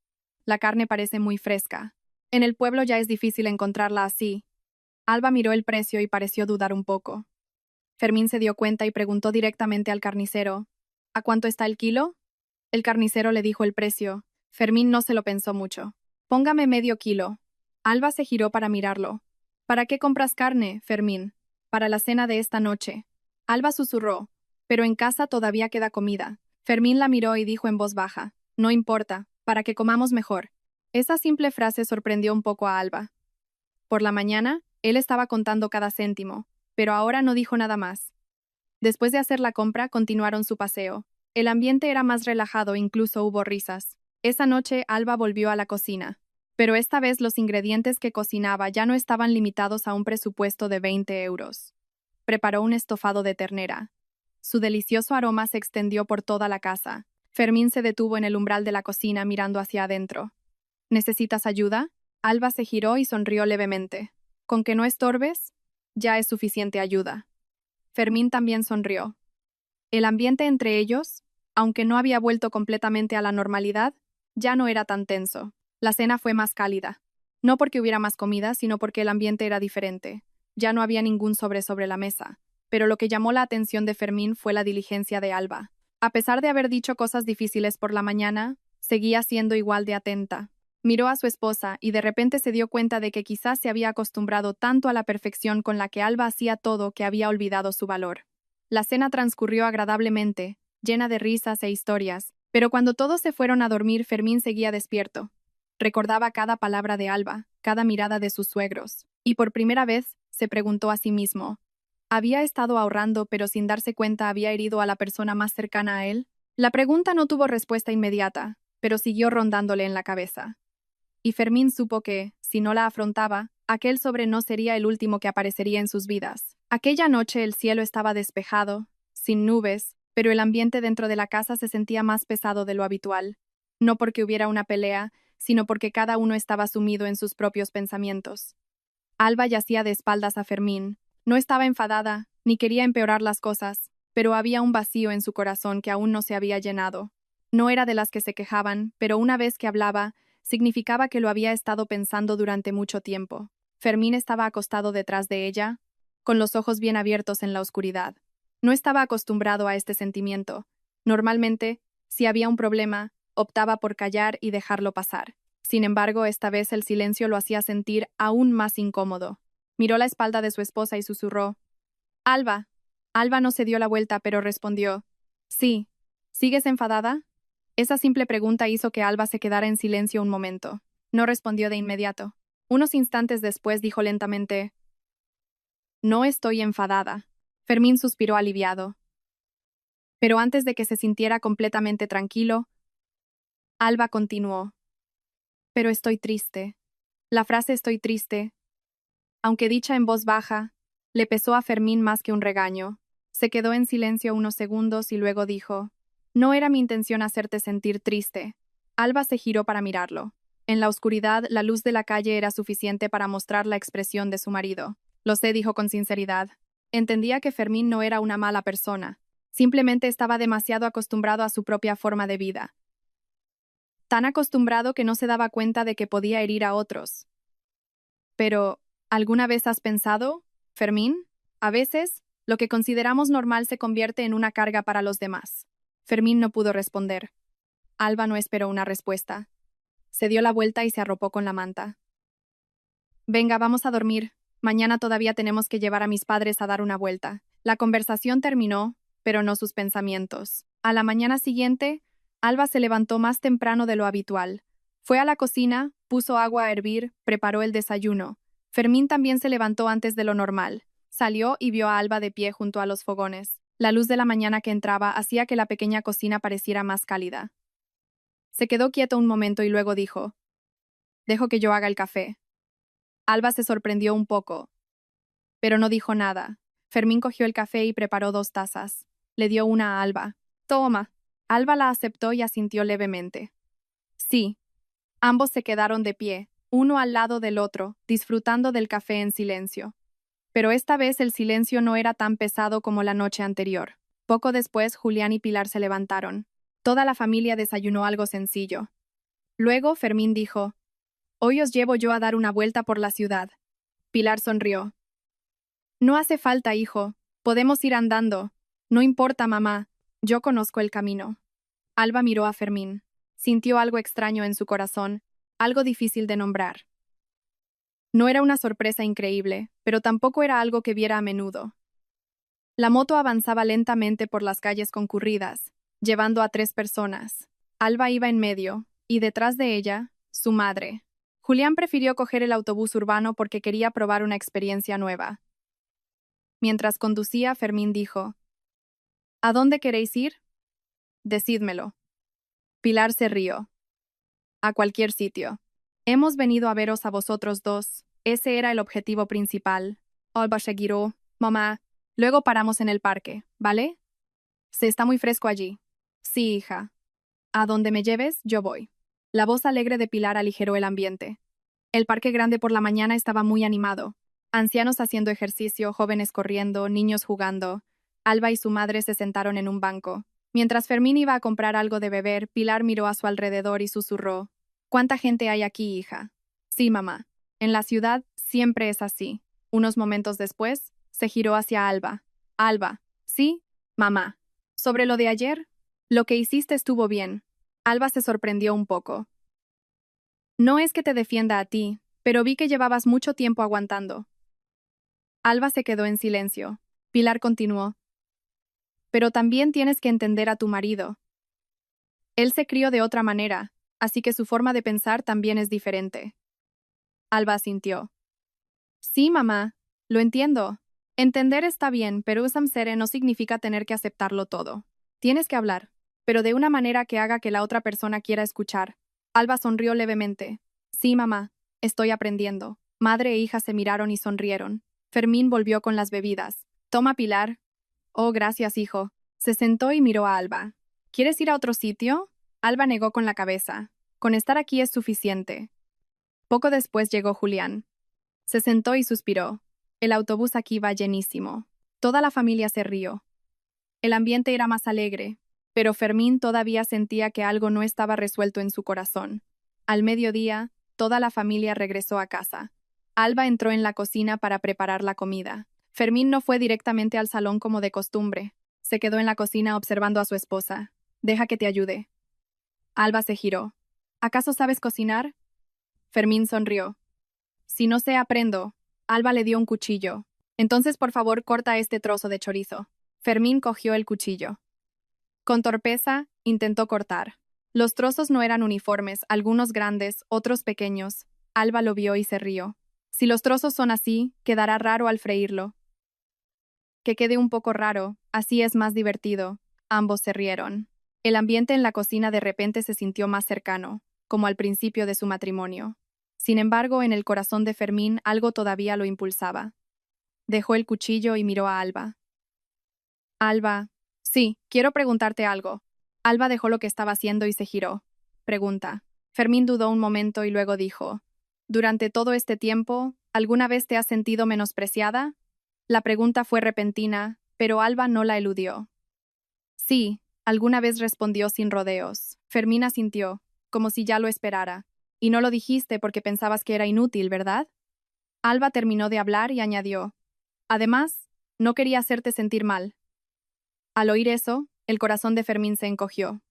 La carne parece muy fresca. En el pueblo ya es difícil encontrarla así. Alba miró el precio y pareció dudar un poco. Fermín se dio cuenta y preguntó directamente al carnicero. ¿A cuánto está el kilo? El carnicero le dijo el precio. Fermín no se lo pensó mucho. Póngame medio kilo. Alba se giró para mirarlo. ¿Para qué compras carne, Fermín? Para la cena de esta noche. Alba susurró. Pero en casa todavía queda comida. Fermín la miró y dijo en voz baja. No importa, para que comamos mejor. Esa simple frase sorprendió un poco a Alba. Por la mañana, él estaba contando cada céntimo, pero ahora no dijo nada más. Después de hacer la compra, continuaron su paseo. El ambiente era más relajado, incluso hubo risas. Esa noche, Alba volvió a la cocina. Pero esta vez los ingredientes que cocinaba ya no estaban limitados a un presupuesto de 20 euros. Preparó un estofado de ternera. Su delicioso aroma se extendió por toda la casa. Fermín se detuvo en el umbral de la cocina mirando hacia adentro. ¿Necesitas ayuda? Alba se giró y sonrió levemente. ¿Con que no estorbes? Ya es suficiente ayuda. Fermín también sonrió. El ambiente entre ellos, aunque no había vuelto completamente a la normalidad, ya no era tan tenso. La cena fue más cálida. No porque hubiera más comida, sino porque el ambiente era diferente. Ya no había ningún sobre la mesa. Pero lo que llamó la atención de Fermín fue la diligencia de Alba. A pesar de haber dicho cosas difíciles por la mañana, seguía siendo igual de atenta. Miró a su esposa y de repente se dio cuenta de que quizás se había acostumbrado tanto a la perfección con la que Alba hacía todo que había olvidado su valor. La cena transcurrió agradablemente, llena de risas e historias, pero cuando todos se fueron a dormir, Fermín seguía despierto. Recordaba cada palabra de Alba, cada mirada de sus suegros, y por primera vez se preguntó a sí mismo. ¿Había estado ahorrando, pero sin darse cuenta había herido a la persona más cercana a él? La pregunta no tuvo respuesta inmediata, pero siguió rondándole en la cabeza. Y Fermín supo que, si no la afrontaba, aquel sobre no sería el último que aparecería en sus vidas. Aquella noche el cielo estaba despejado, sin nubes, pero el ambiente dentro de la casa se sentía más pesado de lo habitual. No porque hubiera una pelea, sino porque cada uno estaba sumido en sus propios pensamientos. Alba yacía de espaldas a Fermín. No estaba enfadada, ni quería empeorar las cosas, pero había un vacío en su corazón que aún no se había llenado. No era de las que se quejaban, pero una vez que hablaba, significaba que lo había estado pensando durante mucho tiempo. Fermín estaba acostado detrás de ella, con los ojos bien abiertos en la oscuridad. No estaba acostumbrado a este sentimiento, Normalmente, si había un problema, optaba por callar y dejarlo pasar. Sin embargo, esta vez el silencio lo hacía sentir aún más incómodo. Miró la espalda de su esposa y susurró: Alba. Alba no se dio la vuelta, pero respondió: Sí. ¿Sigues enfadada? Esa simple pregunta hizo que Alba se quedara en silencio un momento. No respondió de inmediato. Unos instantes después dijo lentamente: No estoy enfadada. Fermín suspiró aliviado. Pero antes de que se sintiera completamente tranquilo, Alba continuó: Pero estoy triste. La frase estoy triste, aunque dicha en voz baja, le pesó a Fermín más que un regaño. Se quedó en silencio unos segundos y luego dijo: No era mi intención hacerte sentir triste. Alba se giró para mirarlo. En la oscuridad, la luz de la calle era suficiente para mostrar la expresión de su marido. Lo sé, dijo con sinceridad. Entendía que Fermín no era una mala persona. Simplemente estaba demasiado acostumbrado a su propia forma de vida. Tan acostumbrado que no se daba cuenta de que podía herir a otros. Pero, ¿alguna vez has pensado, Fermín? A veces, lo que consideramos normal se convierte en una carga para los demás. Fermín no pudo responder. Alba no esperó una respuesta. Se dio la vuelta y se arropó con la manta. Venga, vamos a dormir. Mañana todavía tenemos que llevar a mis padres a dar una vuelta. La conversación terminó, pero no sus pensamientos. A la mañana siguiente, Alba se levantó más temprano de lo habitual. Fue a la cocina, puso agua a hervir, preparó el desayuno. Fermín también se levantó antes de lo normal. Salió y vio a Alba de pie junto a los fogones. La luz de la mañana que entraba hacía que la pequeña cocina pareciera más cálida. Se quedó quieto un momento y luego dijo: Dejo que yo haga el café. Alba se sorprendió un poco, pero no dijo nada. Fermín cogió el café y preparó 2 tazas. Le dio una a Alba. Toma. Alba la aceptó y asintió levemente. Sí. Ambos se quedaron de pie, uno al lado del otro, disfrutando del café en silencio. Pero esta vez el silencio no era tan pesado como la noche anterior. Poco después, Julián y Pilar se levantaron. Toda la familia desayunó algo sencillo. Luego, Fermín dijo: Hoy os llevo yo a dar una vuelta por la ciudad. Pilar sonrió. No hace falta, hijo. Podemos ir andando. No importa, mamá. Yo conozco el camino. Alba miró a Fermín. Sintió algo extraño en su corazón, algo difícil de nombrar. No era una sorpresa increíble, pero tampoco era algo que viera a menudo. La moto avanzaba lentamente por las calles concurridas, llevando a 3 personas. Alba iba en medio, y detrás de ella, su madre. Julián prefirió coger el autobús urbano porque quería probar una experiencia nueva. Mientras conducía, Fermín dijo: ¿A dónde queréis ir? Decídmelo. Pilar se rió. A cualquier sitio. Hemos venido a veros a vosotros dos. Ese era el objetivo principal. Alba se giró. Mamá. Luego paramos en el parque, ¿vale? Se está muy fresco allí. Sí, hija. A donde me lleves, yo voy. La voz alegre de Pilar aligeró el ambiente. El parque grande por la mañana estaba muy animado. Ancianos haciendo ejercicio, jóvenes corriendo, niños jugando. Alba y su madre se sentaron en un banco. Mientras Fermín iba a comprar algo de beber, Pilar miró a su alrededor y susurró: ¿Cuánta gente hay aquí, hija? Sí, mamá. En la ciudad siempre es así. Unos momentos después, se giró hacia Alba. Alba. ¿Sí? Mamá. ¿Sobre lo de ayer? Lo que hiciste estuvo bien. Alba se sorprendió un poco. No es que te defienda a ti, pero vi que llevabas mucho tiempo aguantando. Alba se quedó en silencio. Pilar continuó: Pero también tienes que entender a tu marido. Él se crió de otra manera, así que su forma de pensar también es diferente. Alba asintió. Sí, mamá, lo entiendo. Entender está bien, pero usar no significa tener que aceptarlo todo. Tienes que hablar, pero de una manera que haga que la otra persona quiera escuchar. Alba sonrió levemente. Sí, mamá, estoy aprendiendo. Madre e hija se miraron y sonrieron. Fermín volvió con las bebidas. Toma, Pilar. Oh, gracias, hijo. Se sentó y miró a Alba. ¿Quieres ir a otro sitio? Alba negó con la cabeza. Con estar aquí es suficiente. Poco después llegó Julián. Se sentó y suspiró. El autobús aquí va llenísimo. Toda la familia se rió. El ambiente era más alegre, pero Fermín todavía sentía que algo no estaba resuelto en su corazón. Al mediodía, toda la familia regresó a casa. Alba entró en la cocina para preparar la comida. Fermín no fue directamente al salón como de costumbre. Se quedó en la cocina observando a su esposa. Deja que te ayude. Alba se giró. ¿Acaso sabes cocinar? Fermín sonrió. Si no sé, aprendo. Alba le dio un cuchillo. Entonces, por favor, corta este trozo de chorizo. Fermín cogió el cuchillo. Con torpeza, intentó cortar. Los trozos no eran uniformes, algunos grandes, otros pequeños. Alba lo vio y se rió. Si los trozos son así, quedará raro al freírlo. Que quede un poco raro, así es más divertido. Ambos se rieron. El ambiente en la cocina de repente se sintió más cercano, como al principio de su matrimonio. Sin embargo, en el corazón de Fermín algo todavía lo impulsaba. Dejó el cuchillo y miró a Alba. Alba, sí, quiero preguntarte algo. Alba dejó lo que estaba haciendo y se giró. Pregunta. Fermín dudó un momento y luego dijo, ¿durante todo este tiempo, alguna vez te has sentido menospreciada? La pregunta fue repentina, pero Alba no la eludió. Sí, alguna vez respondió sin rodeos. Fermín asintió, como si ya lo esperara. Y no lo dijiste porque pensabas que era inútil, ¿verdad? Alba terminó de hablar y añadió, además, no quería hacerte sentir mal. Al oír eso, el corazón de Fermín se encogió.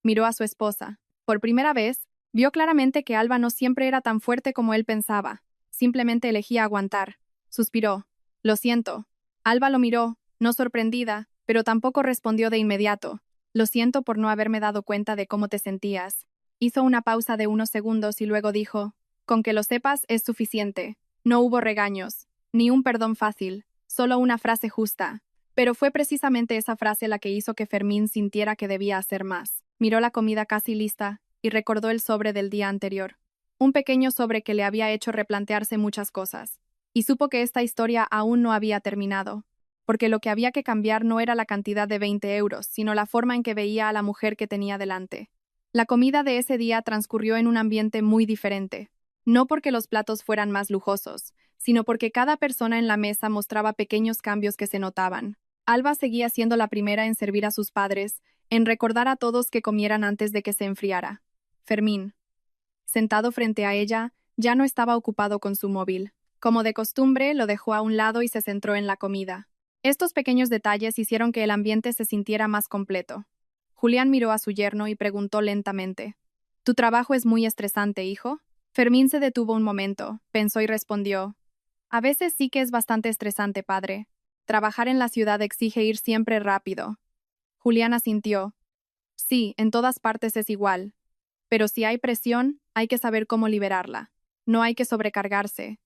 Miró a su esposa. Por primera vez, vio claramente que Alba no siempre era tan fuerte como él pensaba. Simplemente elegía aguantar. Suspiró. Lo siento. Alba lo miró, no sorprendida, pero tampoco respondió de inmediato. Lo siento por no haberme dado cuenta de cómo te sentías. Hizo una pausa de unos segundos y luego dijo, con que lo sepas es suficiente. No hubo regaños, ni un perdón fácil, solo una frase justa. Pero fue precisamente esa frase la que hizo que Fermín sintiera que debía hacer más. Miró la comida casi lista y recordó el sobre del día anterior. Un pequeño sobre que le había hecho replantearse muchas cosas. Y supo que esta historia aún no había terminado, porque lo que había que cambiar no era la cantidad de 20 euros, sino la forma en que veía a la mujer que tenía delante. La comida de ese día transcurrió en un ambiente muy diferente. No porque los platos fueran más lujosos, sino porque cada persona en la mesa mostraba pequeños cambios que se notaban. Alba seguía siendo la primera en servir a sus padres, en recordar a todos que comieran antes de que se enfriara. Fermín, sentado frente a ella, ya no estaba ocupado con su móvil. Como de costumbre, lo dejó a un lado y se centró en la comida. Estos pequeños detalles hicieron que el ambiente se sintiera más completo. Julián miró a su yerno y preguntó lentamente, ¿tu trabajo es muy estresante, hijo? Fermín se detuvo un momento, pensó y respondió, a veces sí que es bastante estresante, padre. Trabajar en la ciudad exige ir siempre rápido. Julián asintió. Sí, en todas partes es igual. Pero si hay presión, hay que saber cómo liberarla. No hay que sobrecargarse.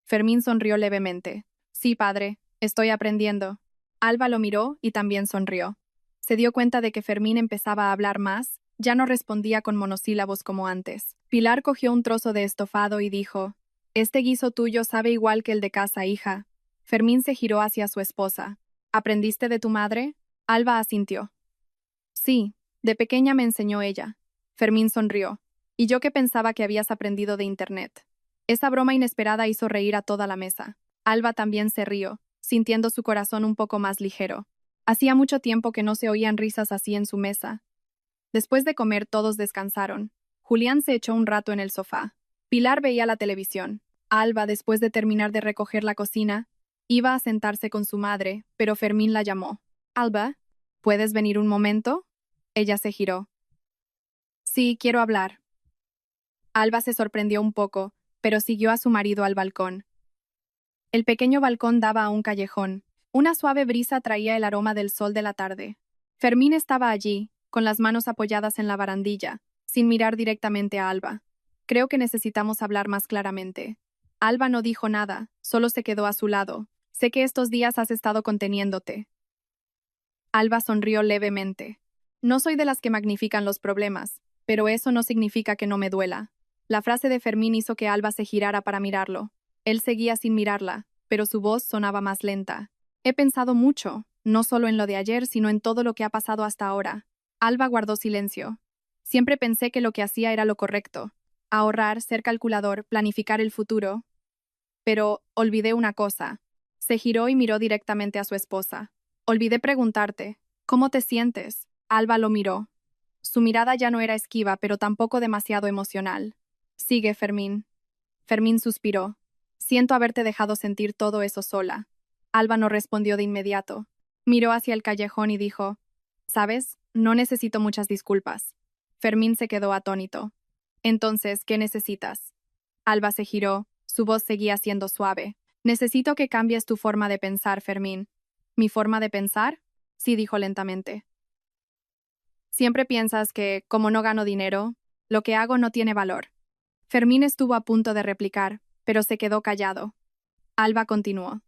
Fermín sonrió levemente. Sí, padre, estoy aprendiendo. Alba lo miró y también sonrió. Se dio cuenta de que Fermín empezaba a hablar más, ya no respondía con monosílabos como antes. Pilar cogió un trozo de estofado y dijo, este guiso tuyo sabe igual que el de casa, hija. Fermín se giró hacia su esposa. ¿Aprendiste de tu madre? Alba asintió. Sí, de pequeña me enseñó ella. Fermín sonrió. Y yo que pensaba que habías aprendido de Internet. Esa broma inesperada hizo reír a toda la mesa. Alba también se rió, sintiendo su corazón un poco más ligero. Hacía mucho tiempo que no se oían risas así en su mesa. Después de comer todos descansaron. Julián se echó un rato en el sofá. Pilar veía la televisión. Alba, después de terminar de recoger la cocina, iba a sentarse con su madre, pero Fermín la llamó. Alba, ¿puedes venir un momento? Ella se giró. Sí, quiero hablar. Alba se sorprendió un poco, pero siguió a su marido al balcón. El pequeño balcón daba a un callejón. Una suave brisa traía el aroma del sol de la tarde. Fermín estaba allí, con las manos apoyadas en la barandilla, sin mirar directamente a Alba. Creo que necesitamos hablar más claramente. Alba no dijo nada, solo se quedó a su lado. Sé que estos días has estado conteniéndote. Alba sonrió levemente. No soy de las que magnifican los problemas, pero eso no significa que no me duela. La frase de Fermín hizo que Alba se girara para mirarlo. Él seguía sin mirarla, pero su voz sonaba más lenta. He pensado mucho, no solo en lo de ayer, sino en todo lo que ha pasado hasta ahora. Alba guardó silencio. Siempre pensé que lo que hacía era lo correcto. Ahorrar, ser calculador, planificar el futuro. Pero olvidé una cosa. Se giró y miró directamente a su esposa. Olvidé preguntarte, ¿cómo te sientes? Alba lo miró. Su mirada ya no era esquiva, pero tampoco demasiado emocional. Sigue, Fermín. Fermín suspiró. Siento haberte dejado sentir todo eso sola. Alba no respondió de inmediato. Miró hacia el callejón y dijo, ¿Sabes? No necesito muchas disculpas. Fermín se quedó atónito. Entonces, ¿qué necesitas? Alba se giró, su voz seguía siendo suave. Necesito que cambies tu forma de pensar, Fermín. ¿Mi forma de pensar? Sí, dijo lentamente. Siempre piensas que, como no gano dinero, lo que hago no tiene valor. Fermín estuvo a punto de replicar, pero se quedó callado. Alba continuó.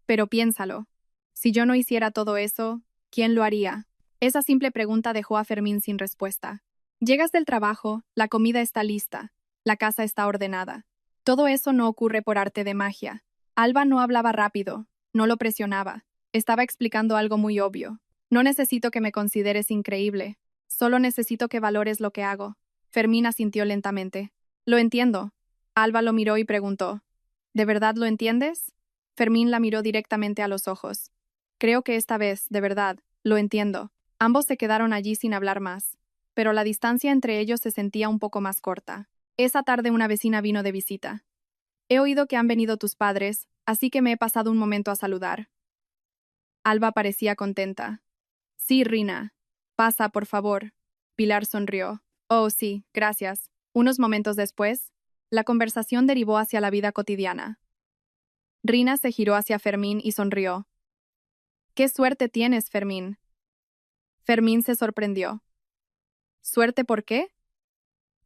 Pero piénsalo. Si yo no hiciera todo eso, ¿quién lo haría? Esa simple pregunta dejó a Fermín sin respuesta. Llegas del trabajo, la comida está lista, la casa está ordenada. Todo eso no ocurre por arte de magia. Alba no hablaba rápido, no lo presionaba. Estaba explicando algo muy obvio. No necesito que me consideres increíble, solo necesito que valores lo que hago. Fermín asintió lentamente. Lo entiendo. Alba lo miró y preguntó. ¿De verdad lo entiendes? Fermín la miró directamente a los ojos. Creo que esta vez, de verdad, lo entiendo. Ambos se quedaron allí sin hablar más, pero la distancia entre ellos se sentía un poco más corta. Esa tarde una vecina vino de visita. He oído que han venido tus padres, así que me he pasado un momento a saludar. Alba parecía contenta. Sí, Rina. Pasa, por favor. Pilar sonrió. Oh, sí, gracias. Unos momentos después, la conversación derivó hacia la vida cotidiana. Rina se giró hacia Fermín y sonrió. ¿Qué suerte tienes, Fermín? Fermín se sorprendió. ¿Suerte por qué?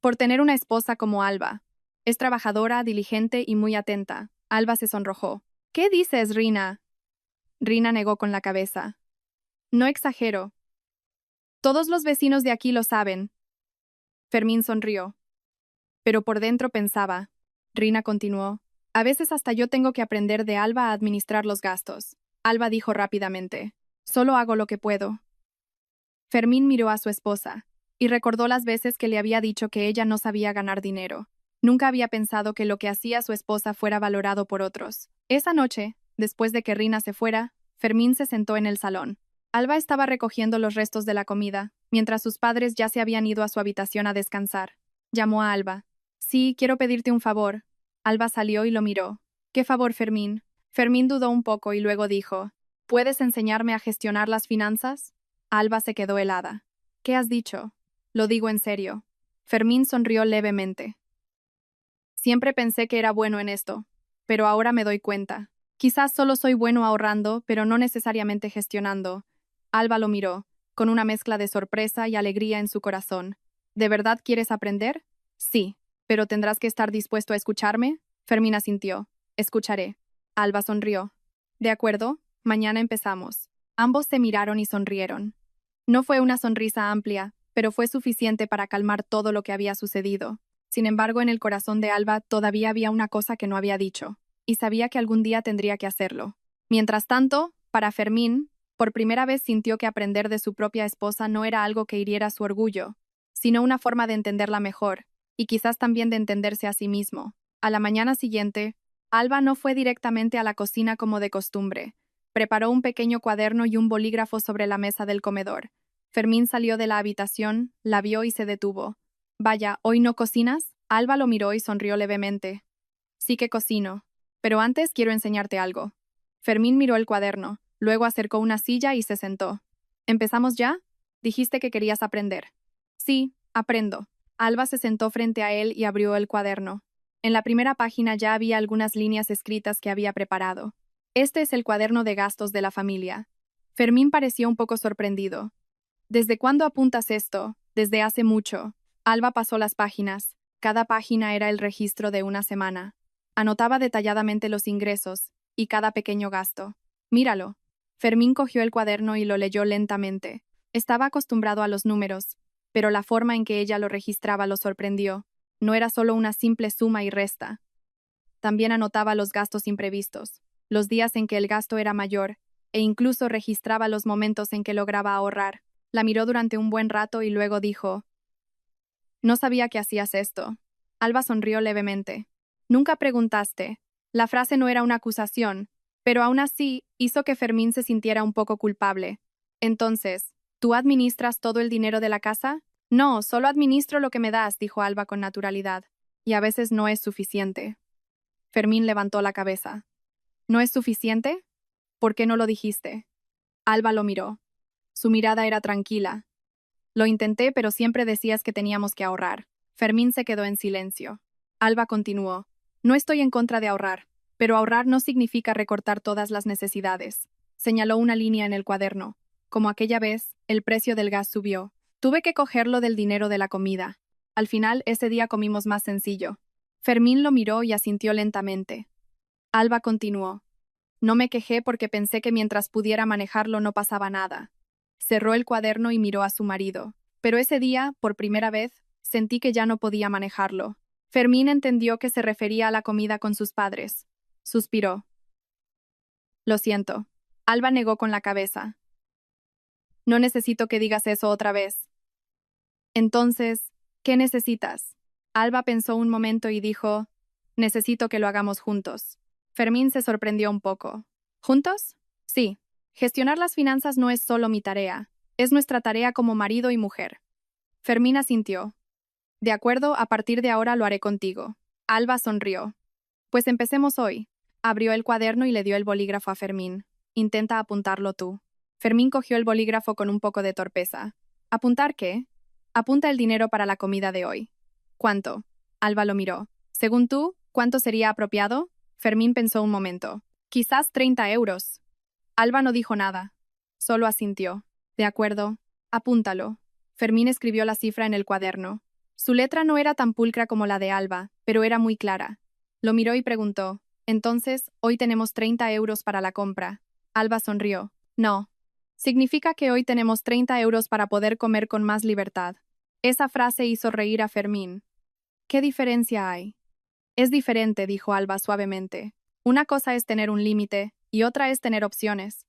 Por tener una esposa como Alba. Es trabajadora, diligente y muy atenta. Alba se sonrojó. ¿Qué dices, Rina? Rina negó con la cabeza. No exagero. Todos los vecinos de aquí lo saben. Fermín sonrió. Pero por dentro pensaba. Rina continuó. A veces hasta yo tengo que aprender de Alba a administrar los gastos. Alba dijo rápidamente. Solo hago lo que puedo. Fermín miró a su esposa y recordó las veces que le había dicho que ella no sabía ganar dinero. Nunca había pensado que lo que hacía su esposa fuera valorado por otros. Esa noche, después de que Rina se fuera, Fermín se sentó en el salón. Alba estaba recogiendo los restos de la comida, mientras sus padres ya se habían ido a su habitación a descansar. Llamó a Alba. Sí, quiero pedirte un favor. Alba salió y lo miró. ¿Qué favor, Fermín? Fermín dudó un poco y luego dijo, ¿puedes enseñarme a gestionar las finanzas? Alba se quedó helada. ¿Qué has dicho? Lo digo en serio. Fermín sonrió levemente. Siempre pensé que era bueno en esto, pero ahora me doy cuenta. Quizás solo soy bueno ahorrando, pero no necesariamente gestionando. Alba lo miró, con una mezcla de sorpresa y alegría en su corazón. ¿De verdad quieres aprender? Sí, pero tendrás que estar dispuesto a escucharme. Fermín asintió. Escucharé. Alba sonrió. De acuerdo, mañana empezamos. Ambos se miraron y sonrieron. No fue una sonrisa amplia, pero fue suficiente para calmar todo lo que había sucedido. Sin embargo, en el corazón de Alba todavía había una cosa que no había dicho, y sabía que algún día tendría que hacerlo. Mientras tanto, para Fermín, por primera vez sintió que aprender de su propia esposa no era algo que hiriera su orgullo, sino una forma de entenderla mejor, y quizás también de entenderse a sí mismo. A la mañana siguiente, Alba no fue directamente a la cocina como de costumbre. Preparó un pequeño cuaderno y un bolígrafo sobre la mesa del comedor. Fermín salió de la habitación, la vio y se detuvo. Vaya, ¿hoy no cocinas? Alba lo miró y sonrió levemente. Sí que cocino, pero antes quiero enseñarte algo. Fermín miró el cuaderno, luego acercó una silla y se sentó. ¿Empezamos ya? Dijiste que querías aprender. Sí, aprendo. Alba se sentó frente a él y abrió el cuaderno. En la primera página ya había algunas líneas escritas que había preparado. Este es el cuaderno de gastos de la familia. Fermín pareció un poco sorprendido. ¿Desde cuándo apuntas esto? Desde hace mucho. Alba pasó las páginas. Cada página era el registro de una semana. Anotaba detalladamente los ingresos y cada pequeño gasto. Míralo. Fermín cogió el cuaderno y lo leyó lentamente. Estaba acostumbrado a los números, pero la forma en que ella lo registraba lo sorprendió. No era solo una simple suma y resta. También anotaba los gastos imprevistos, los días en que el gasto era mayor, e incluso registraba los momentos en que lograba ahorrar. La miró durante un buen rato y luego dijo, no sabía que hacías esto. Alba sonrió levemente. Nunca preguntaste. La frase no era una acusación, pero aún así hizo que Fermín se sintiera un poco culpable. Entonces, ¿tú administras todo el dinero de la casa? No, solo administro lo que me das, dijo Alba con naturalidad. Y a veces no es suficiente. Fermín levantó la cabeza. ¿No es suficiente? ¿Por qué no lo dijiste? Alba lo miró. Su mirada era tranquila. Lo intenté, pero siempre decías que teníamos que ahorrar. Fermín se quedó en silencio. Alba continuó. No estoy en contra de ahorrar, pero ahorrar no significa recortar todas las necesidades. Señaló una línea en el cuaderno. Como aquella vez, el precio del gas subió. Tuve que cogerlo del dinero de la comida. Al final, ese día comimos más sencillo. Fermín lo miró y asintió lentamente. Alba continuó. No me quejé porque pensé que mientras pudiera manejarlo no pasaba nada. Cerró el cuaderno y miró a su marido. Pero ese día, por primera vez, sentí que ya no podía manejarlo. Fermín entendió que se refería a la comida con sus padres. Suspiró. Lo siento. Alba negó con la cabeza. No necesito que digas eso otra vez. Entonces, ¿qué necesitas? Alba pensó un momento y dijo, necesito que lo hagamos juntos. Fermín se sorprendió un poco. ¿Juntos? Sí. Gestionar las finanzas no es solo mi tarea, es nuestra tarea como marido y mujer. Fermín asintió. De acuerdo, a partir de ahora lo haré contigo. Alba sonrió. Pues empecemos hoy. Abrió el cuaderno y le dio el bolígrafo a Fermín. Intenta apuntarlo tú. Fermín cogió el bolígrafo con un poco de torpeza. ¿Apuntar qué? Apunta el dinero para la comida de hoy. ¿Cuánto? Alba lo miró. Según tú, ¿cuánto sería apropiado? Fermín pensó un momento. Quizás 30 euros. Alba no dijo nada. Solo asintió. De acuerdo. Apúntalo. Fermín escribió la cifra en el cuaderno. Su letra no era tan pulcra como la de Alba, pero era muy clara. Lo miró y preguntó. Entonces, hoy tenemos 30 euros para la compra. Alba sonrió. No. Significa que hoy tenemos 30 euros para poder comer con más libertad. Esa frase hizo reír a Fermín. ¿Qué diferencia hay? Es diferente, dijo Alba suavemente. Una cosa es tener un límite, y otra es tener opciones.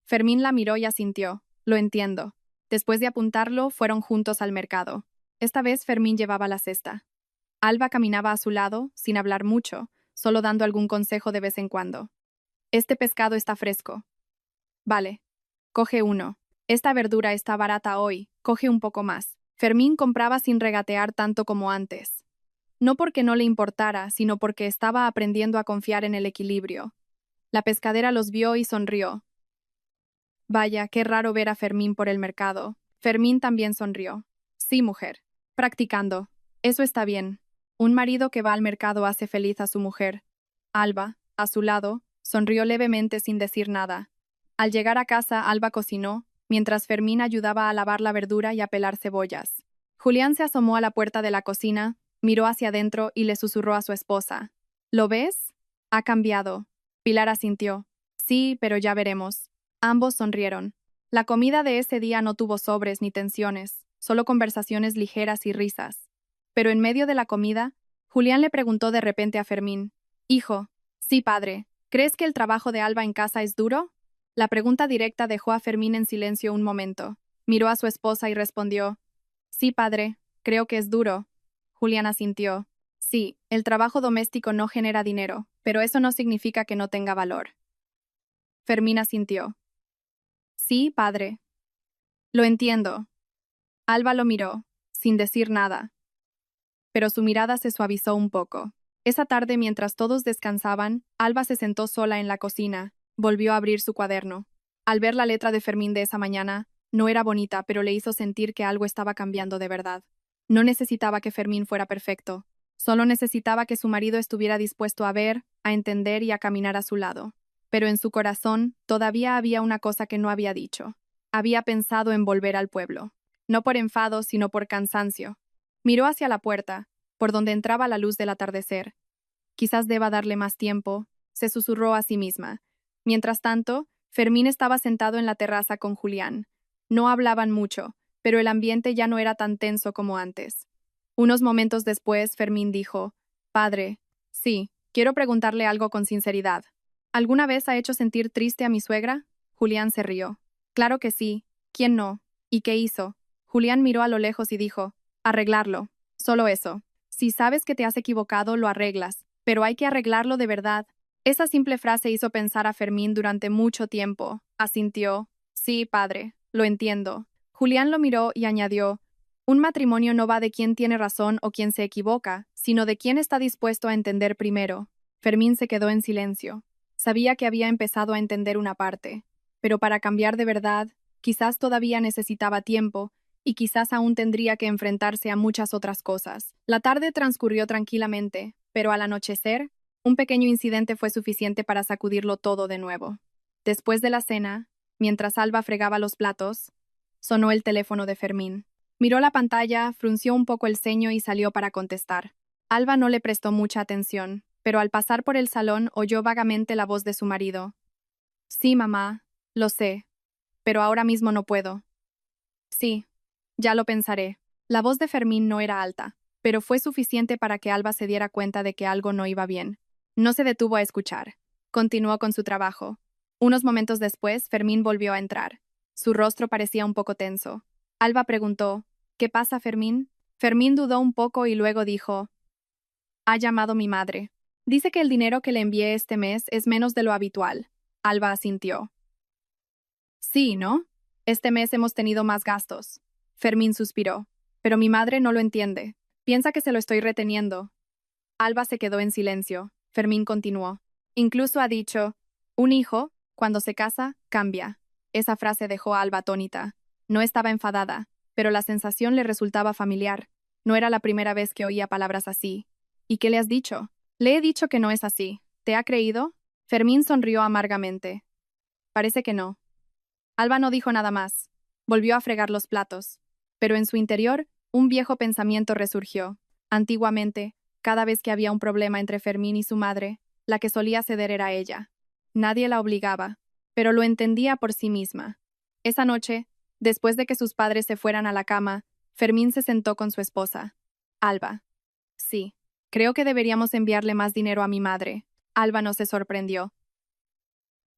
Fermín la miró y asintió. Lo entiendo. Después de apuntarlo, fueron juntos al mercado. Esta vez Fermín llevaba la cesta. Alba caminaba a su lado, sin hablar mucho, solo dando algún consejo de vez en cuando. Este pescado está fresco. Vale. Coge uno. Esta verdura está barata hoy, coge un poco más. Fermín compraba sin regatear tanto como antes. No porque no le importara, sino porque estaba aprendiendo a confiar en el equilibrio. La pescadera los vio y sonrió. Vaya, qué raro ver a Fermín por el mercado. Fermín también sonrió. Sí, mujer. Practicando. Eso está bien. Un marido que va al mercado hace feliz a su mujer. Alba, a su lado, sonrió levemente sin decir nada. Al llegar a casa, Alba cocinó, mientras Fermín ayudaba a lavar la verdura y a pelar cebollas. Julián se asomó a la puerta de la cocina, miró hacia adentro y le susurró a su esposa. ¿Lo ves? Ha cambiado. Pilar asintió. Sí, pero ya veremos. Ambos sonrieron. La comida de ese día no tuvo sobres ni tensiones, solo conversaciones ligeras y risas. Pero en medio de la comida, Julián le preguntó de repente a Fermín. Hijo, sí, padre, ¿crees que el trabajo de Alba en casa es duro? La pregunta directa dejó a Fermín en silencio un momento. Miró a su esposa y respondió. Sí, padre, creo que es duro. Julián asintió. Sí, el trabajo doméstico no genera dinero, pero eso no significa que no tenga valor. Fermín asintió. Sí, padre. Lo entiendo. Alba lo miró, sin decir nada. Pero su mirada se suavizó un poco. Esa tarde, mientras todos descansaban, Alba se sentó sola en la cocina, volvió a abrir su cuaderno. Al ver la letra de Fermín de esa mañana, no era bonita, pero le hizo sentir que algo estaba cambiando de verdad. No necesitaba que Fermín fuera perfecto, solo necesitaba que su marido estuviera dispuesto a ver, a entender y a caminar a su lado. Pero en su corazón todavía había una cosa que no había dicho. Había pensado en volver al pueblo. No por enfado, sino por cansancio. Miró hacia la puerta, por donde entraba la luz del atardecer. Quizás deba darle más tiempo, se susurró a sí misma. Mientras tanto, Fermín estaba sentado en la terraza con Julián. No hablaban mucho, pero el ambiente ya no era tan tenso como antes. Unos momentos después, Fermín dijo, Padre, sí, quiero preguntarle algo con sinceridad. ¿Alguna vez ha hecho sentir triste a mi suegra? Julián se rió. Claro que sí. ¿Quién no? ¿Y qué hizo? Julián miró a lo lejos y dijo, arreglarlo. Solo eso. Si sabes que te has equivocado, lo arreglas, pero hay que arreglarlo de verdad. Esa simple frase hizo pensar a Fermín durante mucho tiempo. Asintió. Sí, padre, lo entiendo. Julián lo miró y añadió, un matrimonio no va de quién tiene razón o quién se equivoca, sino de quién está dispuesto a entender primero. Fermín se quedó en silencio. Sabía que había empezado a entender una parte, pero para cambiar de verdad, Quizás todavía necesitaba tiempo, y quizás aún tendría que enfrentarse a muchas otras cosas. La tarde transcurrió tranquilamente, pero al anochecer, un pequeño incidente fue suficiente para sacudirlo todo de nuevo. Después de la cena, mientras Alba fregaba los platos, sonó el teléfono de Fermín. Miró la pantalla, frunció un poco el ceño y salió para contestar. Alba no le prestó mucha atención, pero al pasar por el salón oyó vagamente la voz de su marido. Sí, mamá, lo sé, pero ahora mismo no puedo. Sí, ya lo pensaré. La voz de Fermín no era alta, pero fue suficiente para que Alba se diera cuenta de que algo no iba bien. No se detuvo a escuchar. Continuó con su trabajo. Unos momentos después, Fermín volvió a entrar. Su rostro parecía un poco tenso. Alba preguntó, ¿qué pasa, Fermín? Fermín dudó un poco y luego dijo, ha llamado mi madre. Dice que el dinero que le envié este mes es menos de lo habitual. Alba asintió. Sí, ¿no? Este mes hemos tenido más gastos. Fermín suspiró. Pero mi madre no lo entiende. Piensa que se lo estoy reteniendo. Alba se quedó en silencio. Fermín continuó. Incluso ha dicho, un hijo, cuando se casa, cambia. Esa frase dejó a Alba atónita. No estaba enfadada, pero la sensación le resultaba familiar. No era la primera vez que oía palabras así. ¿Y qué le has dicho? Le he dicho que no es así. ¿Te ha creído? Fermín sonrió amargamente. Parece que no. Alba no dijo nada más. Volvió a fregar los platos. Pero en su interior, un viejo pensamiento resurgió. Antiguamente, cada vez que había un problema entre Fermín y su madre, la que solía ceder era ella. Nadie la obligaba, pero lo entendía por sí misma. Esa noche, después de que sus padres se fueran a la cama, Fermín se sentó con su esposa. Alba. Sí, creo que deberíamos enviarle más dinero a mi madre. Alba no se sorprendió.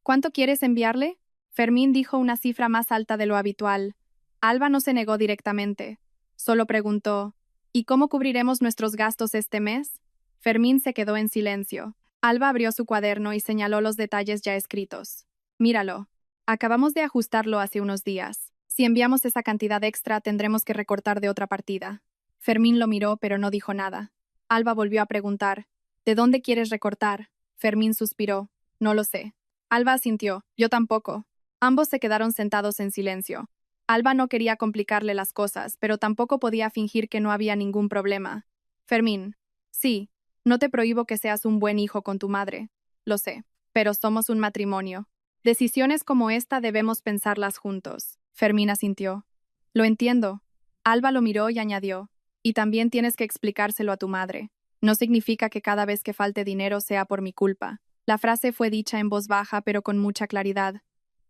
¿Cuánto quieres enviarle? Fermín dijo una cifra más alta de lo habitual. Alba no se negó directamente. Solo preguntó, ¿y cómo cubriremos nuestros gastos este mes? Fermín se quedó en silencio. Alba abrió su cuaderno y señaló los detalles ya escritos. Míralo. Acabamos de ajustarlo hace unos días. Si enviamos esa cantidad extra, tendremos que recortar de otra partida. Fermín lo miró, pero no dijo nada. Alba volvió a preguntar, ¿de dónde quieres recortar? Fermín suspiró. No lo sé. Alba asintió. Yo tampoco. Ambos se quedaron sentados en silencio. Alba no quería complicarle las cosas, pero tampoco podía fingir que no había ningún problema. Fermín. Sí, no te prohíbo que seas un buen hijo con tu madre. Lo sé. Pero somos un matrimonio. Decisiones como esta debemos pensarlas juntos. Fermín asintió. Lo entiendo. Alba lo miró y añadió. Y también tienes que explicárselo a tu madre. No significa que cada vez que falte dinero sea por mi culpa. La frase fue dicha en voz baja, pero con mucha claridad.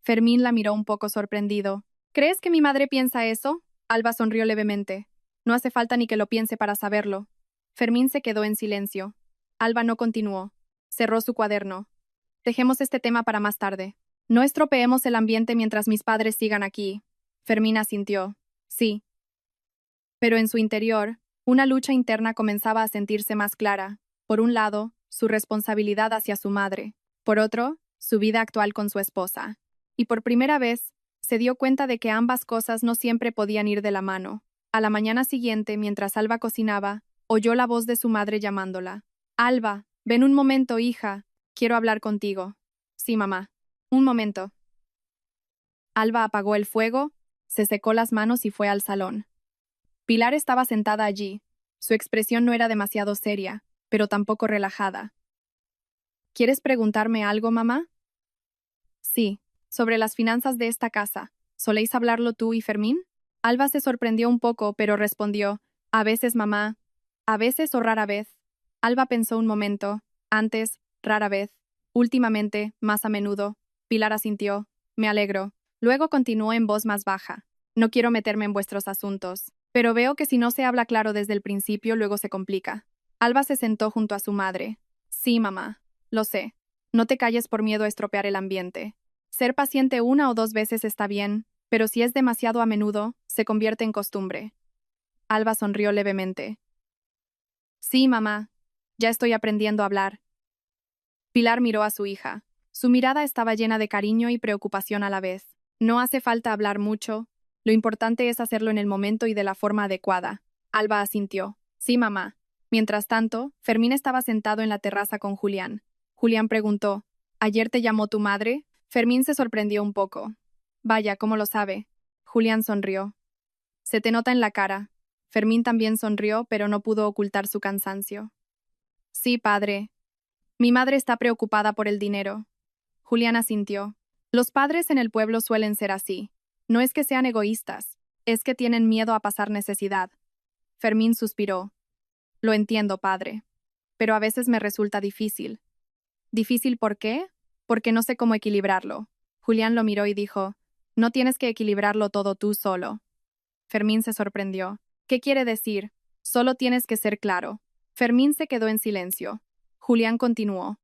Fermín la miró un poco sorprendido. ¿Crees que mi madre piensa eso? Alba sonrió levemente. No hace falta ni que lo piense para saberlo. Fermín se quedó en silencio. Alba no continuó. Cerró su cuaderno. Dejemos este tema para más tarde. No estropeemos el ambiente mientras mis padres sigan aquí. Fermín asintió. Sí. Pero en su interior, una lucha interna comenzaba a sentirse más clara. Por un lado, su responsabilidad hacia su madre. Por otro, su vida actual con su esposa. Y por primera vez, se dio cuenta de que ambas cosas no siempre podían ir de la mano. A la mañana siguiente, mientras Alba cocinaba, oyó la voz de su madre llamándola. Alba, ven un momento, hija. Quiero hablar contigo. Sí, mamá. Un momento. Alba apagó el fuego, se secó las manos y fue al salón. Pilar estaba sentada allí. Su expresión no era demasiado seria, pero tampoco relajada. ¿Quieres preguntarme algo, mamá? Sí, sobre las finanzas de esta casa. ¿Soléis hablarlo tú y Fermín? Alba se sorprendió un poco, pero respondió, a veces, mamá. A veces o rara vez. Alba pensó un momento. Antes, rara vez. Últimamente, más a menudo. Pilar asintió. Me alegro. Luego continuó en voz más baja. No quiero meterme en vuestros asuntos, pero veo que si no se habla claro desde el principio, luego se complica. Alba se sentó junto a su madre. Sí, mamá. Lo sé. No te calles por miedo a estropear el ambiente. Ser paciente una o dos veces está bien, pero si es demasiado a menudo, se convierte en costumbre. Alba sonrió levemente. Sí, mamá. Ya estoy aprendiendo a hablar. Pilar miró a su hija. Su mirada estaba llena de cariño y preocupación a la vez. No hace falta hablar mucho. Lo importante es hacerlo en el momento y de la forma adecuada. Alba asintió. Sí, mamá. Mientras tanto, Fermín estaba sentado en la terraza con Julián. Julián preguntó, ¿ayer te llamó tu madre? Fermín se sorprendió un poco. Vaya, ¿cómo lo sabe? Julián sonrió. Se te nota en la cara. Fermín también sonrió, pero no pudo ocultar su cansancio. Sí, padre. Mi madre está preocupada por el dinero. Julián asintió. Los padres en el pueblo suelen ser así. No es que sean egoístas, es que tienen miedo a pasar necesidad. Fermín suspiró. Lo entiendo, padre. Pero a veces me resulta difícil. ¿Difícil por qué? Porque no sé cómo equilibrarlo. Julián lo miró y dijo, no tienes que equilibrarlo todo tú solo. Fermín se sorprendió. ¿Qué quiere decir? Solo tienes que ser claro. Fermín se quedó en silencio. Julián continuó.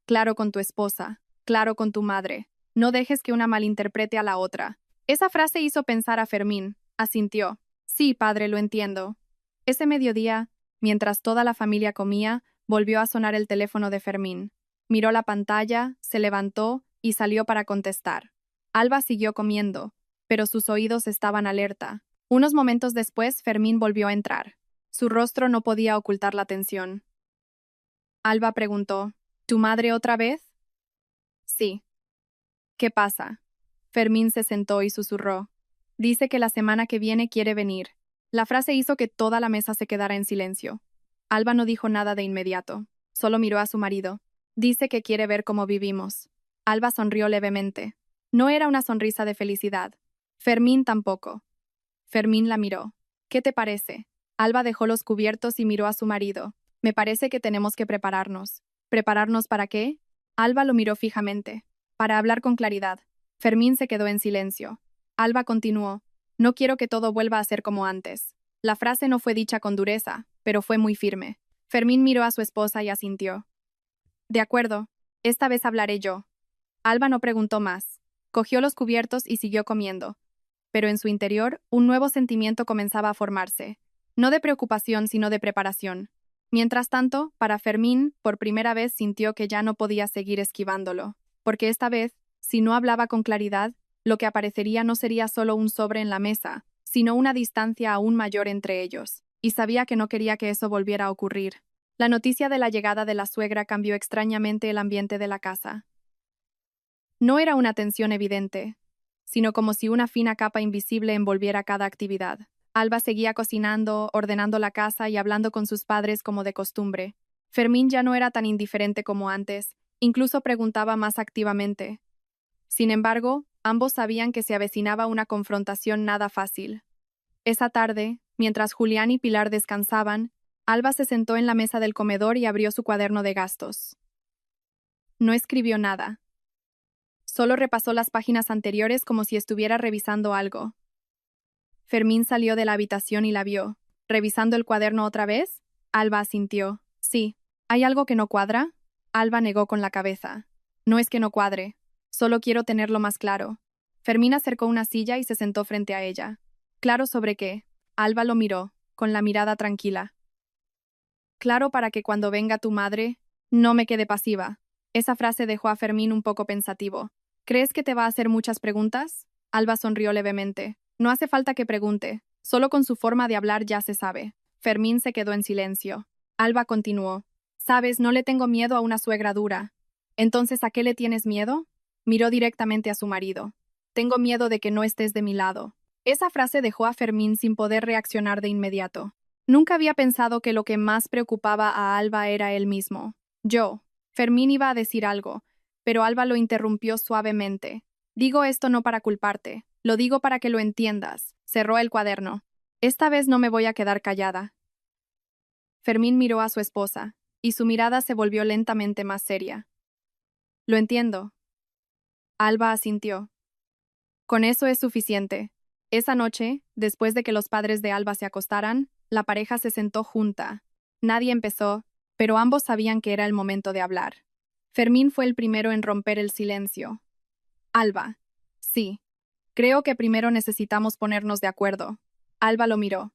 Claro con tu esposa, claro con tu madre. No dejes que una malinterprete a la otra. Esa frase hizo pensar a Fermín. Asintió. Sí, padre, lo entiendo. Ese mediodía, mientras toda la familia comía, volvió a sonar el teléfono de Fermín. Miró la pantalla, se levantó y salió para contestar. Alba siguió comiendo, pero sus oídos estaban alerta. Unos momentos después, Fermín volvió a entrar. Su rostro no podía ocultar la tensión. Alba preguntó, ¿tu madre otra vez? Sí. ¿Qué pasa? Fermín se sentó y susurró. Dice que la semana que viene quiere venir. La frase hizo que toda la mesa se quedara en silencio. Alba no dijo nada de inmediato, solo miró a su marido. Dice que quiere ver cómo vivimos. Alba sonrió levemente. No era una sonrisa de felicidad. Fermín tampoco. Fermín la miró. ¿Qué te parece? Alba dejó los cubiertos y miró a su marido. Me parece que tenemos que prepararnos. ¿Prepararnos para qué? Alba lo miró fijamente. Para hablar con claridad. Fermín se quedó en silencio. Alba continuó. No quiero que todo vuelva a ser como antes. La frase no fue dicha con dureza, pero fue muy firme. Fermín miró a su esposa y asintió. De acuerdo, esta vez hablaré yo. Alba no preguntó más. Cogió los cubiertos y siguió comiendo. Pero en su interior, un nuevo sentimiento comenzaba a formarse. No de preocupación, sino de preparación. Mientras tanto, para Fermín, por primera vez sintió que ya no podía seguir esquivándolo. Porque esta vez, si no hablaba con claridad, lo que aparecería no sería solo un sobre en la mesa, sino una distancia aún mayor entre ellos. Y sabía que no quería que eso volviera a ocurrir. La noticia de la llegada de la suegra cambió extrañamente el ambiente de la casa. No era una tensión evidente, sino como si una fina capa invisible envolviera cada actividad. Alba seguía cocinando, ordenando la casa y hablando con sus padres como de costumbre. Fermín ya no era tan indiferente como antes, incluso preguntaba más activamente. Sin embargo, ambos sabían que se avecinaba una confrontación nada fácil. Esa tarde, mientras Julián y Pilar descansaban, Alba se sentó en la mesa del comedor y abrió su cuaderno de gastos. No escribió nada. Solo repasó las páginas anteriores como si estuviera revisando algo. Fermín salió de la habitación y la vio. ¿Revisando el cuaderno otra vez? Alba asintió. Sí. ¿Hay algo que no cuadra? Alba negó con la cabeza. No es que no cuadre. Solo quiero tenerlo más claro. Fermín acercó una silla y se sentó frente a ella. ¿Claro sobre qué? Alba lo miró, con la mirada tranquila. Claro para que cuando venga tu madre, no me quede pasiva. Esa frase dejó a Fermín un poco pensativo. ¿Crees que te va a hacer muchas preguntas? Alba sonrió levemente. No hace falta que pregunte. Solo con su forma de hablar ya se sabe. Fermín se quedó en silencio. Alba continuó. Sabes, no le tengo miedo a una suegra dura. ¿Entonces a qué le tienes miedo? Miró directamente a su marido. Tengo miedo de que no estés de mi lado. Esa frase dejó a Fermín sin poder reaccionar de inmediato. Nunca había pensado que lo que más preocupaba a Alba era él mismo. Fermín iba a decir algo, pero Alba lo interrumpió suavemente. Digo esto no para culparte, lo digo para que lo entiendas. Cerró el cuaderno. Esta vez no me voy a quedar callada. Fermín miró a su esposa, y su mirada se volvió lentamente más seria. Lo entiendo. Alba asintió. Con eso es suficiente. Esa noche, después de que los padres de Alba se acostaran, la pareja se sentó junta. Nadie empezó, pero ambos sabían que era el momento de hablar. Fermín fue el primero en romper el silencio. Alba. Sí. Creo que primero necesitamos ponernos de acuerdo. Alba lo miró.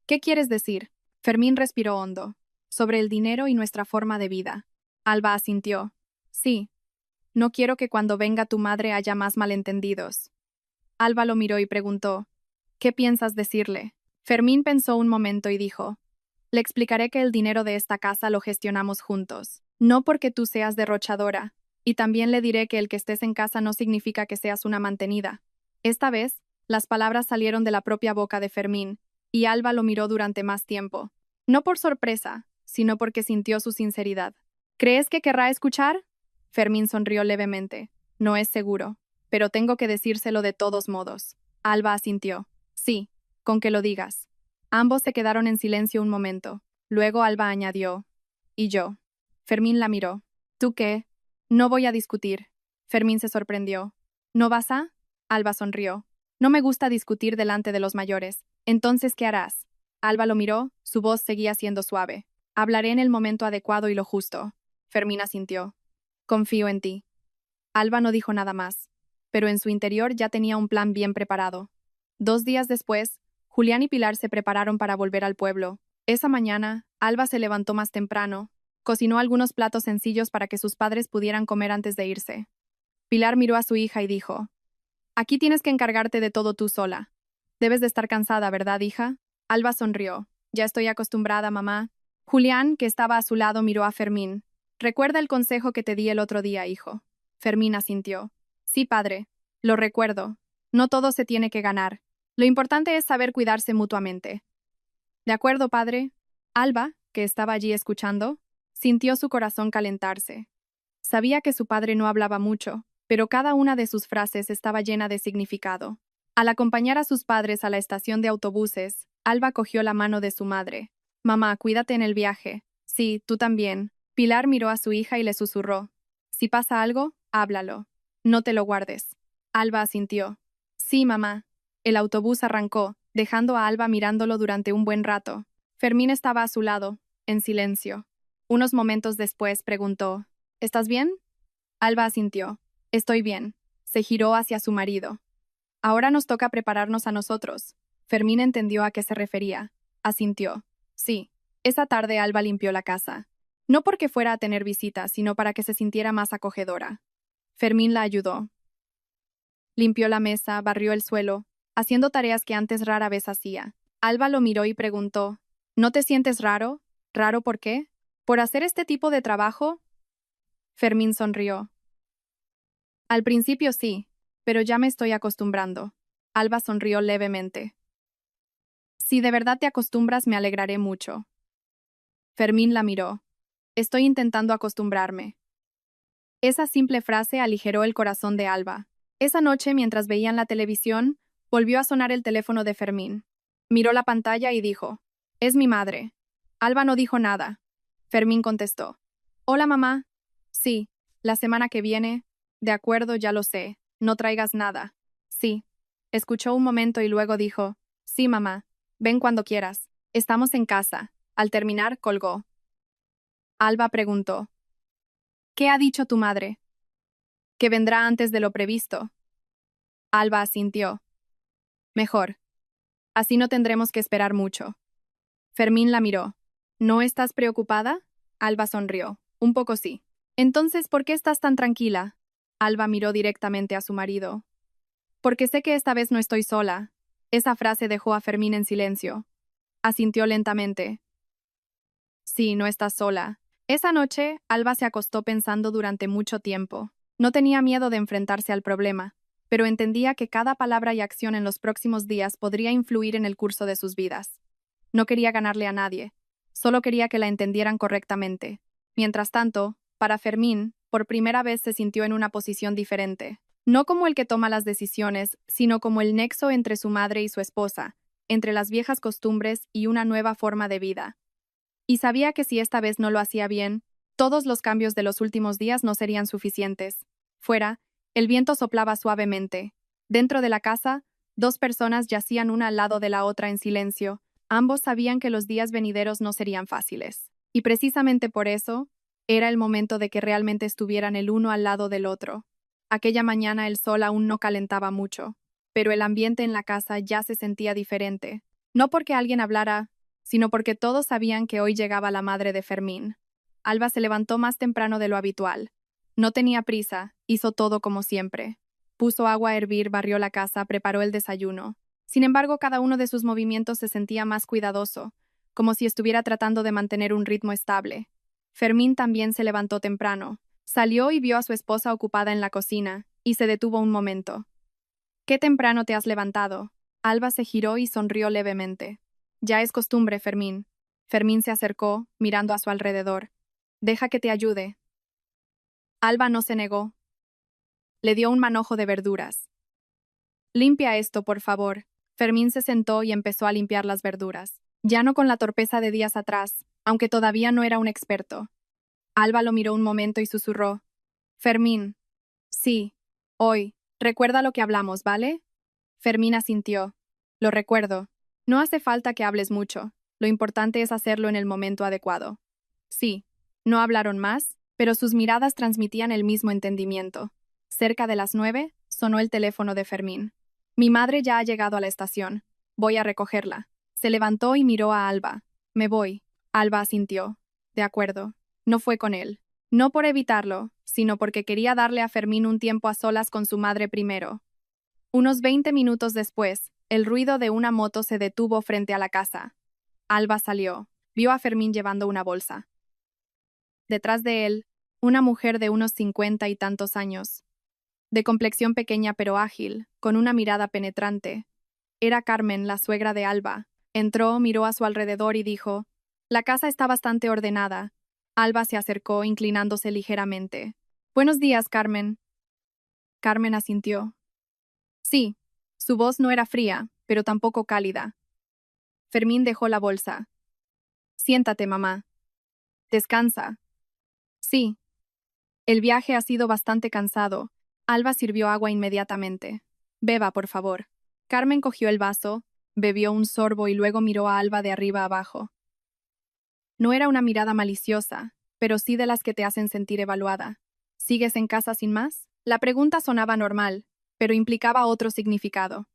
¿Qué quieres decir? Fermín respiró hondo. Sobre el dinero y nuestra forma de vida. Alba asintió. Sí. No quiero que cuando venga tu madre haya más malentendidos. Alba lo miró y preguntó. ¿Qué piensas decirle? Fermín pensó un momento y dijo. Le explicaré que el dinero de esta casa lo gestionamos juntos. No porque tú seas derrochadora. Y también le diré que el que estés en casa no significa que seas una mantenida. Esta vez, las palabras salieron de la propia boca de Fermín, y Alba lo miró durante más tiempo. No por sorpresa, sino porque sintió su sinceridad. ¿Crees que querrá escuchar? Fermín sonrió levemente. No es seguro, pero tengo que decírselo de todos modos. Alba asintió. Sí, con que lo digas. Ambos se quedaron en silencio un momento. Luego Alba añadió. ¿Y yo? Fermín la miró. ¿Tú qué? No voy a discutir. Fermín se sorprendió. ¿No vas a? Alba sonrió. No me gusta discutir delante de los mayores. Entonces, ¿qué harás? Alba lo miró, su voz seguía siendo suave. Hablaré en el momento adecuado y lo justo. Fermín asintió. Confío en ti. Alba no dijo nada más, pero en su interior ya tenía un plan bien preparado. 2 días después, Julián y Pilar se prepararon para volver al pueblo. Esa mañana, Alba se levantó más temprano, cocinó algunos platos sencillos para que sus padres pudieran comer antes de irse. Pilar miró a su hija y dijo, Aquí tienes que encargarte de todo tú sola. Debes de estar cansada, ¿verdad, hija? Alba sonrió. Ya estoy acostumbrada, mamá. Julián, que estaba a su lado, miró a Fermín. Recuerda el consejo que te di el otro día, hijo. Fermín asintió. Sí, padre. Lo recuerdo. No todo se tiene que ganar. Lo importante es saber cuidarse mutuamente. De acuerdo, padre. Alba, que estaba allí escuchando, sintió su corazón calentarse. Sabía que su padre no hablaba mucho, pero cada una de sus frases estaba llena de significado. Al acompañar a sus padres a la estación de autobuses, Alba cogió la mano de su madre. Mamá, cuídate en el viaje. Sí, tú también. Pilar miró a su hija y le susurró. Si pasa algo, háblalo. No te lo guardes. Alba asintió. Sí, mamá. El autobús arrancó, dejando a Alba mirándolo durante un buen rato. Fermín estaba a su lado, en silencio. Unos momentos después preguntó, ¿Estás bien? Alba asintió. Estoy bien. Se giró hacia su marido. Ahora nos toca prepararnos a nosotros. Fermín entendió a qué se refería. Asintió. Sí. Esa tarde Alba limpió la casa. No porque fuera a tener visitas, sino para que se sintiera más acogedora. Fermín la ayudó. Limpió la mesa, barrió el suelo, haciendo tareas que antes rara vez hacía. Alba lo miró y preguntó, ¿No te sientes raro? ¿Raro por qué? ¿Por hacer este tipo de trabajo? Fermín sonrió. Al principio sí, pero ya me estoy acostumbrando. Alba sonrió levemente. Si de verdad te acostumbras, me alegraré mucho. Fermín la miró. Estoy intentando acostumbrarme. Esa simple frase aligeró el corazón de Alba. Esa noche, mientras veían la televisión, volvió a sonar el teléfono de Fermín. Miró la pantalla y dijo, Es mi madre. Alba no dijo nada. Fermín contestó, Hola, mamá. Sí, la semana que viene. De acuerdo, ya lo sé. No traigas nada. Sí. Escuchó un momento y luego dijo, Sí, mamá. Ven cuando quieras. Estamos en casa. Al terminar, colgó. Alba preguntó, ¿Qué ha dicho tu madre? Que vendrá antes de lo previsto. Alba asintió. Mejor. Así no tendremos que esperar mucho. Fermín la miró. ¿No estás preocupada? Alba sonrió. Un poco sí. Entonces, ¿por qué estás tan tranquila? Alba miró directamente a su marido. Porque sé que esta vez no estoy sola. Esa frase dejó a Fermín en silencio. Asintió lentamente. Sí, no estás sola. Esa noche, Alba se acostó pensando durante mucho tiempo. No tenía miedo de enfrentarse al problema, pero entendía que cada palabra y acción en los próximos días podría influir en el curso de sus vidas. No quería ganarle a nadie, solo quería que la entendieran correctamente. Mientras tanto, para Fermín, por primera vez se sintió en una posición diferente. No como el que toma las decisiones, sino como el nexo entre su madre y su esposa, entre las viejas costumbres y una nueva forma de vida. Y sabía que si esta vez no lo hacía bien, todos los cambios de los últimos días no serían suficientes. Fuera, el viento soplaba suavemente. Dentro de la casa, 2 personas yacían una al lado de la otra en silencio. Ambos sabían que los días venideros no serían fáciles. Y precisamente por eso, era el momento de que realmente estuvieran el uno al lado del otro. Aquella mañana el sol aún no calentaba mucho, pero el ambiente en la casa ya se sentía diferente. No porque alguien hablara, sino porque todos sabían que hoy llegaba la madre de Fermín. Alba se levantó más temprano de lo habitual. No tenía prisa, hizo todo como siempre. Puso agua a hervir, barrió la casa, preparó el desayuno. Sin embargo, cada uno de sus movimientos se sentía más cuidadoso, como si estuviera tratando de mantener un ritmo estable. Fermín también se levantó temprano. Salió y vio a su esposa ocupada en la cocina, y se detuvo un momento. Qué temprano te has levantado. Alba se giró y sonrió levemente. Ya es costumbre, Fermín. Fermín se acercó, mirando a su alrededor. Deja que te ayude. Alba no se negó. Le dio un manojo de verduras. Limpia esto, por favor. Fermín se sentó y empezó a limpiar las verduras. Ya no con la torpeza de días atrás, aunque todavía no era un experto. Alba lo miró un momento y susurró. Fermín. Sí. Hoy. Recuerda lo que hablamos, ¿vale? Fermín asintió. Lo recuerdo. No hace falta que hables mucho. Lo importante es hacerlo en el momento adecuado. Sí. No hablaron más, pero sus miradas transmitían el mismo entendimiento. Cerca de las 9, sonó el teléfono de Fermín. Mi madre ya ha llegado a la estación. Voy a recogerla. Se levantó y miró a Alba. Me voy. Alba asintió. De acuerdo. No fue con él. No por evitarlo, sino porque quería darle a Fermín un tiempo a solas con su madre primero. Unos 20 minutos después, el ruido de una moto se detuvo frente a la casa. Alba salió. Vio a Fermín llevando una bolsa. Detrás de él, una mujer de unos 50 y tantos años. De complexión pequeña pero ágil, con una mirada penetrante. Era Carmen, la suegra de Alba. Entró, miró a su alrededor y dijo, «La casa está bastante ordenada». Alba se acercó, inclinándose ligeramente. «Buenos días, Carmen». Carmen asintió. Sí, su voz no era fría, pero tampoco cálida. Fermín dejó la bolsa. «Siéntate, mamá. Descansa». «Sí». El viaje ha sido bastante cansado. Alba sirvió agua inmediatamente. «Beba, por favor». Carmen cogió el vaso, bebió un sorbo y luego miró a Alba de arriba abajo. No era una mirada maliciosa, pero sí de las que te hacen sentir evaluada. ¿Sigues en casa sin más? La pregunta sonaba normal, pero implicaba otro significado.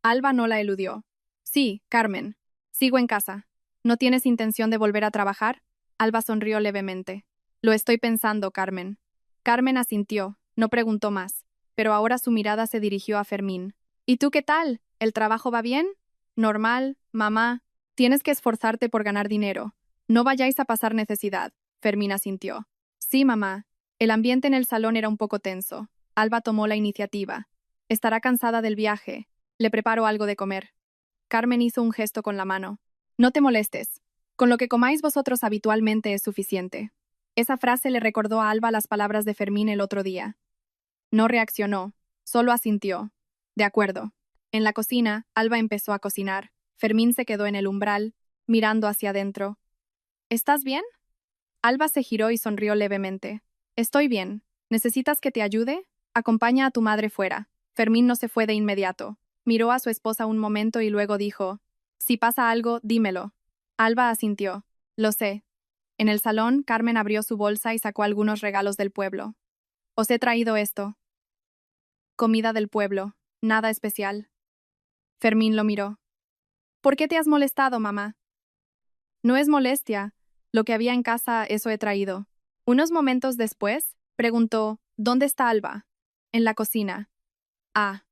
Alba no la eludió. Sí, Carmen. Sigo en casa. ¿No tienes intención de volver a trabajar? Alba sonrió levemente. Lo estoy pensando, Carmen. Carmen asintió, no preguntó más, pero ahora su mirada se dirigió a Fermín. ¿Y tú qué tal? ¿El trabajo va bien? Normal, mamá. Tienes que esforzarte por ganar dinero. No vayáis a pasar necesidad. Fermín asintió. Sí, mamá. El ambiente en el salón era un poco tenso. Alba tomó la iniciativa. Estará cansada del viaje. Le preparo algo de comer. Carmen hizo un gesto con la mano. No te molestes. Con lo que comáis vosotros habitualmente es suficiente. Esa frase le recordó a Alba las palabras de Fermín el otro día. No reaccionó, solo asintió. De acuerdo. En la cocina, Alba empezó a cocinar. Fermín se quedó en el umbral, mirando hacia adentro. ¿Estás bien? Alba se giró y sonrió levemente. Estoy bien. ¿Necesitas que te ayude? Acompaña a tu madre fuera. Fermín no se fue de inmediato. Miró a su esposa un momento y luego dijo, si pasa algo, dímelo. Alba asintió. Lo sé. En el salón, Carmen abrió su bolsa y sacó algunos regalos del pueblo. Os he traído esto. Comida del pueblo. Nada especial. Fermín lo miró. ¿Por qué te has molestado, mamá? No es molestia. Lo que había en casa, eso he traído. Unos momentos después, preguntó, ¿dónde está Alba? En la cocina. Ah.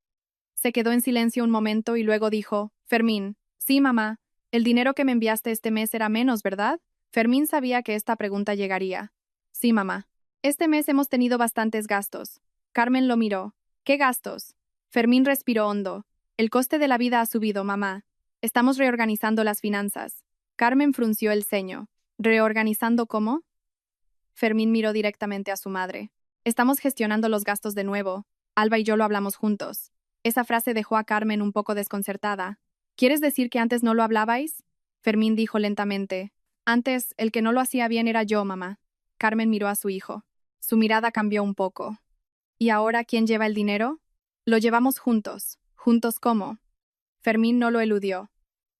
Se quedó en silencio un momento y luego dijo, Fermín, sí, mamá, el dinero que me enviaste este mes era menos, ¿verdad? Fermín sabía que esta pregunta llegaría. Sí, mamá. Este mes hemos tenido bastantes gastos. Carmen lo miró. ¿Qué gastos? Fermín respiró hondo. El coste de la vida ha subido, mamá. Estamos reorganizando las finanzas. Carmen frunció el ceño. ¿Reorganizando cómo? Fermín miró directamente a su madre. Estamos gestionando los gastos de nuevo. Alba y yo lo hablamos juntos. Esa frase dejó a Carmen un poco desconcertada. ¿Quieres decir que antes no lo hablabais? Fermín dijo lentamente. Antes, el que no lo hacía bien era yo, mamá. Carmen miró a su hijo. Su mirada cambió un poco. ¿Y ahora quién lleva el dinero? Lo llevamos juntos. ¿Juntos cómo? Fermín no lo eludió.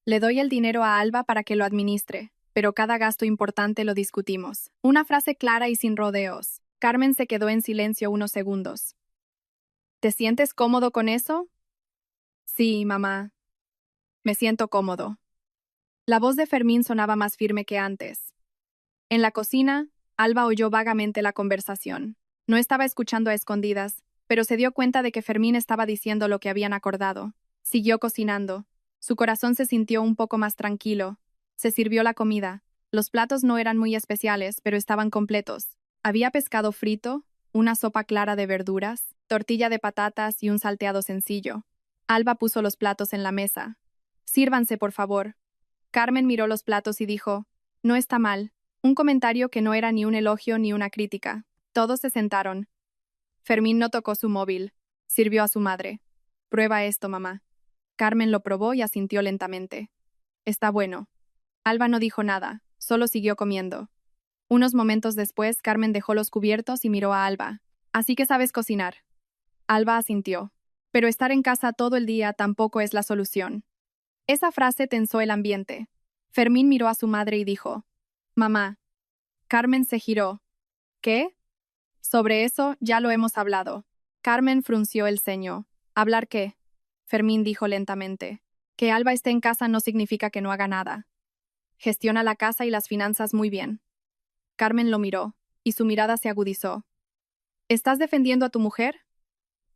Le doy el dinero a Alba para que lo administre, pero cada gasto importante lo discutimos. Una frase clara y sin rodeos. Carmen se quedó en silencio unos segundos. ¿Te sientes cómodo con eso? Sí, mamá. Me siento cómodo. La voz de Fermín sonaba más firme que antes. En la cocina, Alba oyó vagamente la conversación. No estaba escuchando a escondidas, pero se dio cuenta de que Fermín estaba diciendo lo que habían acordado. Siguió cocinando. Su corazón se sintió un poco más tranquilo. Se sirvió la comida. Los platos no eran muy especiales, pero estaban completos. Había pescado frito, una sopa clara de verduras, tortilla de patatas y un salteado sencillo. Alba puso los platos en la mesa. Sírvanse, por favor. Carmen miró los platos y dijo, no está mal. Un comentario que no era ni un elogio ni una crítica. Todos se sentaron. Fermín no tocó su móvil. Sirvió a su madre. Prueba esto, mamá. Carmen lo probó y asintió lentamente. Está bueno. Alba no dijo nada, solo siguió comiendo. Unos momentos después, Carmen dejó los cubiertos y miró a Alba. Así que sabes cocinar. Alba asintió. Pero estar en casa todo el día tampoco es la solución. Esa frase tensó el ambiente. Fermín miró a su madre y dijo, mamá. Carmen se giró. ¿Qué? Sobre eso ya lo hemos hablado. Carmen frunció el ceño. ¿Hablar qué? Fermín dijo lentamente. Que Alba esté en casa no significa que no haga nada. Gestiona la casa y las finanzas muy bien. Carmen lo miró, y su mirada se agudizó. ¿Estás defendiendo a tu mujer?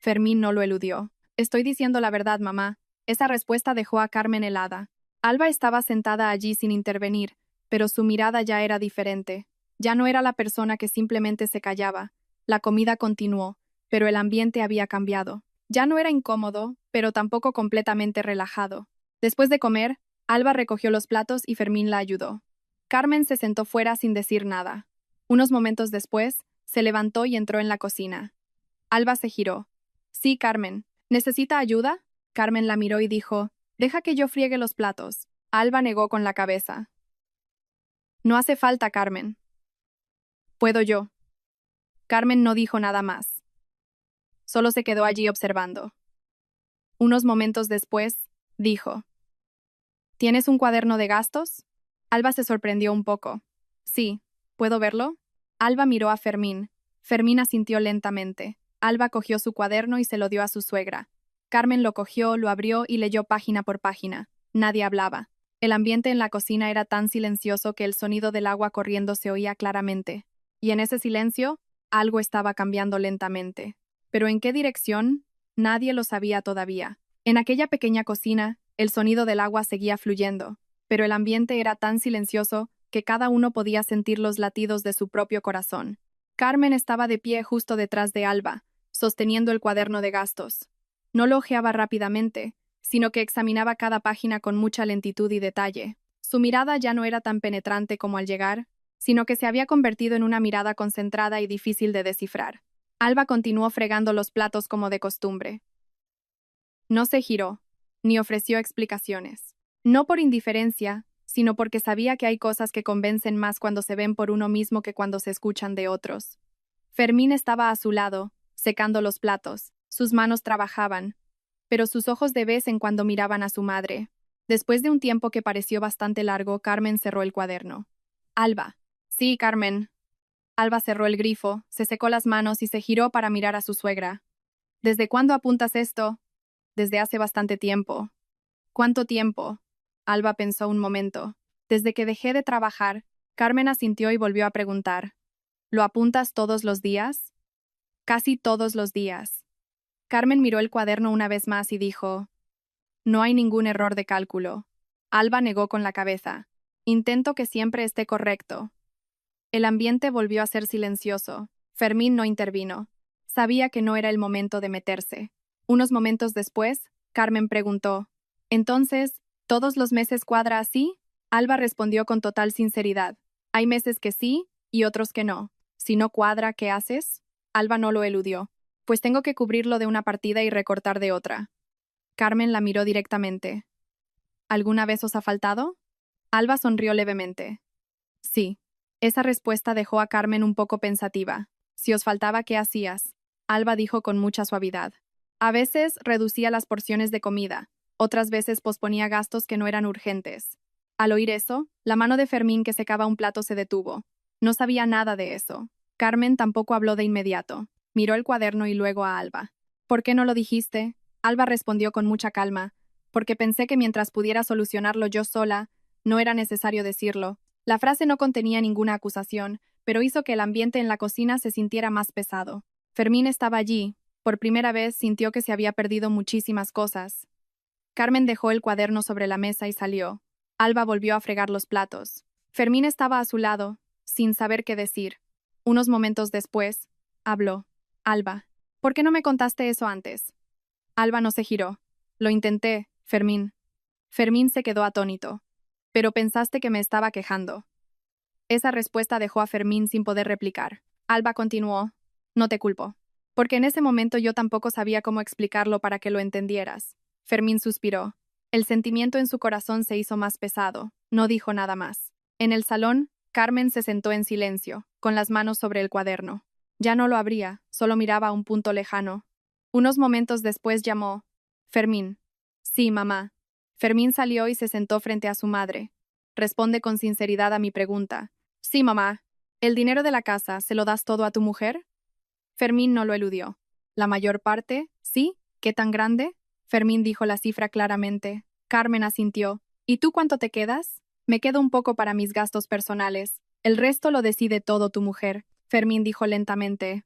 Fermín no lo eludió. Estoy diciendo la verdad, mamá. Esa respuesta dejó a Carmen helada. Alba estaba sentada allí sin intervenir, pero su mirada ya era diferente. Ya no era la persona que simplemente se callaba. La comida continuó, pero el ambiente había cambiado. Ya no era incómodo, pero tampoco completamente relajado. Después de comer, Alba recogió los platos y Fermín la ayudó. Carmen se sentó fuera sin decir nada. Unos momentos después, se levantó y entró en la cocina. Alba se giró. Sí, Carmen. ¿Necesita ayuda? Carmen la miró y dijo, deja que yo friegue los platos. Alba negó con la cabeza. No hace falta, Carmen. Puedo yo. Carmen no dijo nada más. Solo se quedó allí observando. Unos momentos después, dijo, ¿tienes un cuaderno de gastos? Alba se sorprendió un poco. Sí, ¿puedo verlo? Alba miró a Fermín. Fermín asintió lentamente. Alba cogió su cuaderno y se lo dio a su suegra. Carmen lo cogió, lo abrió y leyó página por página. Nadie hablaba. El ambiente en la cocina era tan silencioso que el sonido del agua corriendo se oía claramente. Y en ese silencio, algo estaba cambiando lentamente. ¿Pero en qué dirección? Nadie lo sabía todavía. En aquella pequeña cocina, el sonido del agua seguía fluyendo, pero el ambiente era tan silencioso que cada uno podía sentir los latidos de su propio corazón. Carmen estaba de pie justo detrás de Alba, sosteniendo el cuaderno de gastos. No lo hojeaba rápidamente, sino que examinaba cada página con mucha lentitud y detalle. Su mirada ya no era tan penetrante como al llegar, sino que se había convertido en una mirada concentrada y difícil de descifrar. Alba continuó fregando los platos como de costumbre. No se giró, ni ofreció explicaciones. No por indiferencia, sino porque sabía que hay cosas que convencen más cuando se ven por uno mismo que cuando se escuchan de otros. Fermín estaba a su lado, secando los platos. Sus manos trabajaban, pero sus ojos de vez en cuando miraban a su madre. Después de un tiempo que pareció bastante largo, Carmen cerró el cuaderno. Alba. Sí, Carmen. Alba cerró el grifo, se secó las manos y se giró para mirar a su suegra. ¿Desde cuándo apuntas esto? Desde hace bastante tiempo. ¿Cuánto tiempo? Alba pensó un momento. Desde que dejé de trabajar, Carmen asintió y volvió a preguntar. ¿Lo apuntas todos los días? Casi todos los días. Carmen miró el cuaderno una vez más y dijo, no hay ningún error de cálculo. Alba negó con la cabeza. Intento que siempre esté correcto. El ambiente volvió a ser silencioso. Fermín no intervino. Sabía que no era el momento de meterse. Unos momentos después, Carmen preguntó, ¿entonces, todos los meses cuadra así? Alba respondió con total sinceridad. Hay meses que sí y otros que no. Si no cuadra, ¿qué haces? Alba no lo eludió. Pues tengo que cubrirlo de una partida y recortar de otra. Carmen la miró directamente. ¿Alguna vez os ha faltado? Alba sonrió levemente. Sí. Esa respuesta dejó a Carmen un poco pensativa. Si os faltaba, ¿qué hacías? Alba dijo con mucha suavidad. A veces reducía las porciones de comida, otras veces posponía gastos que no eran urgentes. Al oír eso, la mano de Fermín que secaba un plato se detuvo. No sabía nada de eso. Carmen tampoco habló de inmediato. Miró el cuaderno y luego a Alba. ¿Por qué no lo dijiste? Alba respondió con mucha calma. Porque pensé que mientras pudiera solucionarlo yo sola, no era necesario decirlo. La frase no contenía ninguna acusación, pero hizo que el ambiente en la cocina se sintiera más pesado. Fermín estaba allí. Por primera vez sintió que se había perdido muchísimas cosas. Carmen dejó el cuaderno sobre la mesa y salió. Alba volvió a fregar los platos. Fermín estaba a su lado, sin saber qué decir. Unos momentos después, habló. Alba, ¿por qué no me contaste eso antes? Alba no se giró. Lo intenté, Fermín. Fermín se quedó atónito. Pero pensaste que me estaba quejando. Esa respuesta dejó a Fermín sin poder replicar. Alba continuó. No te culpo. Porque en ese momento yo tampoco sabía cómo explicarlo para que lo entendieras. Fermín suspiró. El sentimiento en su corazón se hizo más pesado. No dijo nada más. En el salón, Carmen se sentó en silencio, con las manos sobre el cuaderno. Ya no lo abría, solo miraba a un punto lejano. Unos momentos después llamó. Fermín. Sí, mamá. Fermín salió y se sentó frente a su madre. Responde con sinceridad a mi pregunta. Sí, mamá. ¿El dinero de la casa se lo das todo a tu mujer? Fermín no lo eludió. ¿La mayor parte? ¿Sí? ¿Qué tan grande? Fermín dijo la cifra claramente. Carmen asintió. ¿Y tú cuánto te quedas? Me quedo un poco para mis gastos personales. El resto lo decide todo tu mujer. Fermín dijo lentamente.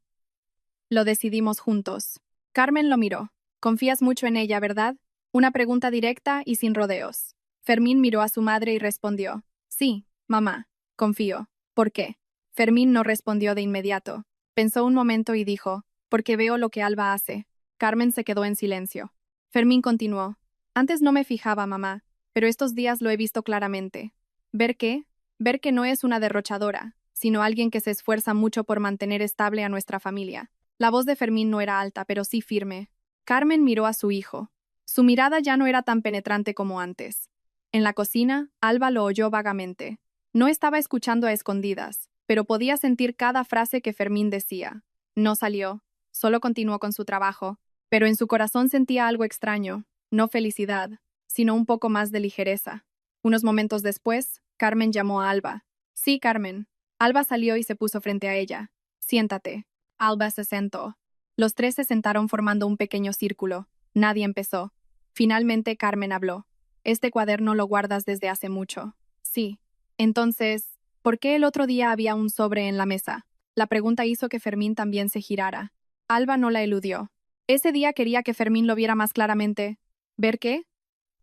Lo decidimos juntos. Carmen lo miró. Confías mucho en ella, ¿verdad? Una pregunta directa y sin rodeos. Fermín miró a su madre y respondió. Sí, mamá, confío. ¿Por qué? Fermín no respondió de inmediato. Pensó un momento y dijo, porque veo lo que Alba hace. Carmen se quedó en silencio. Fermín continuó. Antes no me fijaba, mamá, pero estos días lo he visto claramente. ¿Ver qué? Ver que no es una derrochadora, sino alguien que se esfuerza mucho por mantener estable a nuestra familia. La voz de Fermín no era alta, pero sí firme. Carmen miró a su hijo. Su mirada ya no era tan penetrante como antes. En la cocina, Alba lo oyó vagamente. No estaba escuchando a escondidas, pero podía sentir cada frase que Fermín decía. No salió, solo continuó con su trabajo, pero en su corazón sentía algo extraño, no felicidad, sino un poco más de ligereza. Unos momentos después, Carmen llamó a Alba. Sí, Carmen. Alba salió y se puso frente a ella. Siéntate. Alba se sentó. Los tres se sentaron formando un pequeño círculo. Nadie empezó. Finalmente Carmen habló. Este cuaderno lo guardas desde hace mucho. Sí. Entonces, ¿por qué el otro día había un sobre en la mesa? La pregunta hizo que Fermín también se girara. Alba no la eludió. Ese día quería que Fermín lo viera más claramente. ¿Ver qué?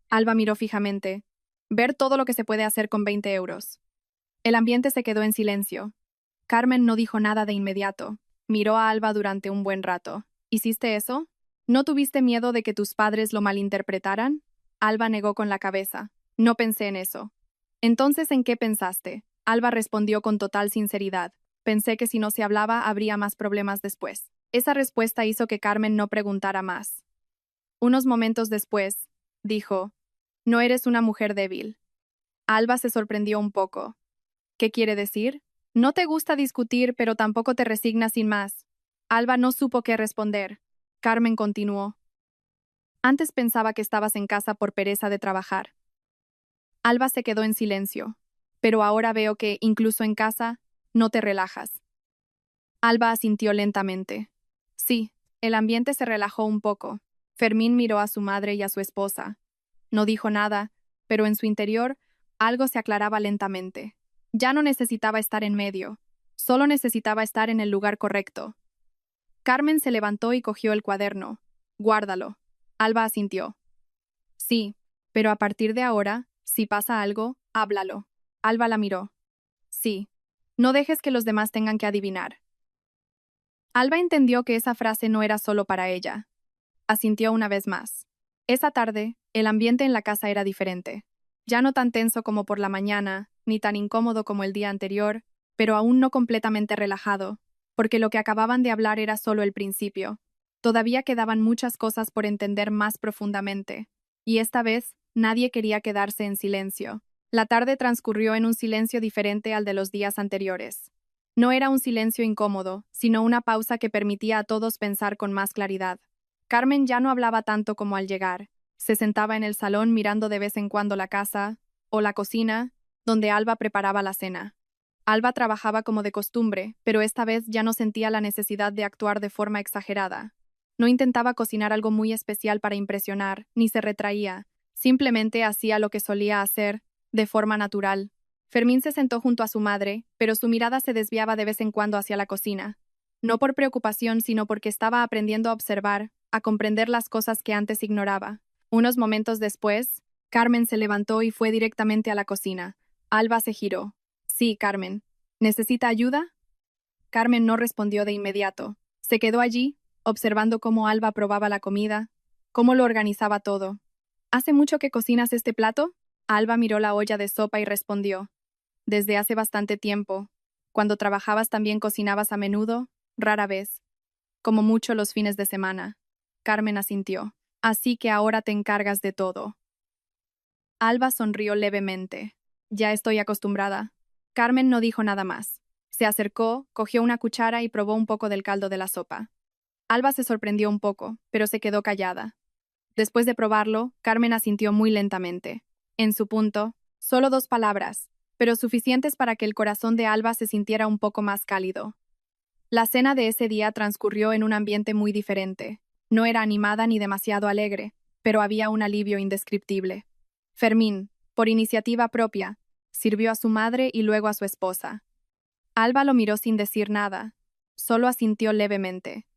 Alba miró fijamente. Ver todo lo que se puede hacer con 20 euros. El ambiente se quedó en silencio. Carmen no dijo nada de inmediato. Miró a Alba durante un buen rato. ¿Hiciste eso? ¿No tuviste miedo de que tus padres lo malinterpretaran? Alba negó con la cabeza. No pensé en eso. Entonces, ¿en qué pensaste? Alba respondió con total sinceridad. Pensé que si no se hablaba habría más problemas después. Esa respuesta hizo que Carmen no preguntara más. Unos momentos después, dijo, no eres una mujer débil. Alba se sorprendió un poco. ¿Qué quiere decir? No te gusta discutir, pero tampoco te resignas sin más. Alba no supo qué responder. Carmen continuó. Antes pensaba que estabas en casa por pereza de trabajar. Alba se quedó en silencio. Pero ahora veo que, incluso en casa, no te relajas. Alba asintió lentamente. Sí, el ambiente se relajó un poco. Fermín miró a su madre y a su esposa. No dijo nada, pero en su interior algo se aclaraba lentamente. Ya no necesitaba estar en medio, solo necesitaba estar en el lugar correcto. Carmen se levantó y cogió el cuaderno. Guárdalo. Alba asintió. Sí, pero a partir de ahora, si pasa algo, háblalo. Alba la miró. Sí. No dejes que los demás tengan que adivinar. Alba entendió que esa frase no era solo para ella. Asintió una vez más. Esa tarde, el ambiente en la casa era diferente. Ya no tan tenso como por la mañana, ni tan incómodo como el día anterior, pero aún no completamente relajado, porque lo que acababan de hablar era solo el principio. Todavía quedaban muchas cosas por entender más profundamente, y esta vez nadie quería quedarse en silencio. La tarde transcurrió en un silencio diferente al de los días anteriores. No era un silencio incómodo, sino una pausa que permitía a todos pensar con más claridad. Carmen ya no hablaba tanto como al llegar. Se sentaba en el salón mirando de vez en cuando la casa, o la cocina, donde Alba preparaba la cena. Alba trabajaba como de costumbre, pero esta vez ya no sentía la necesidad de actuar de forma exagerada. No intentaba cocinar algo muy especial para impresionar, ni se retraía. Simplemente hacía lo que solía hacer, de forma natural. Fermín se sentó junto a su madre, pero su mirada se desviaba de vez en cuando hacia la cocina. No por preocupación, sino porque estaba aprendiendo a observar, a comprender las cosas que antes ignoraba. Unos momentos después, Carmen se levantó y fue directamente a la cocina. Alba se giró. Sí, Carmen. ¿Necesita ayuda? Carmen no respondió de inmediato. Se quedó allí, observando cómo Alba probaba la comida, cómo lo organizaba todo. ¿Hace mucho que cocinas este plato? Alba miró la olla de sopa y respondió. Desde hace bastante tiempo. Cuando trabajabas también cocinabas a menudo, rara vez. Como mucho los fines de semana. Carmen asintió. Así que ahora te encargas de todo. Alba sonrió levemente. Ya estoy acostumbrada. Carmen no dijo nada más. Se acercó, cogió una cuchara y probó un poco del caldo de la sopa. Alba se sorprendió un poco, pero se quedó callada. Después de probarlo, Carmen asintió muy lentamente. En su punto, solo 2 palabras, pero suficientes para que el corazón de Alba se sintiera un poco más cálido. La cena de ese día transcurrió en un ambiente muy diferente. No era animada ni demasiado alegre, pero había un alivio indescriptible. Fermín, por iniciativa propia, sirvió a su madre y luego a su esposa. Alba lo miró sin decir nada, solo asintió levemente.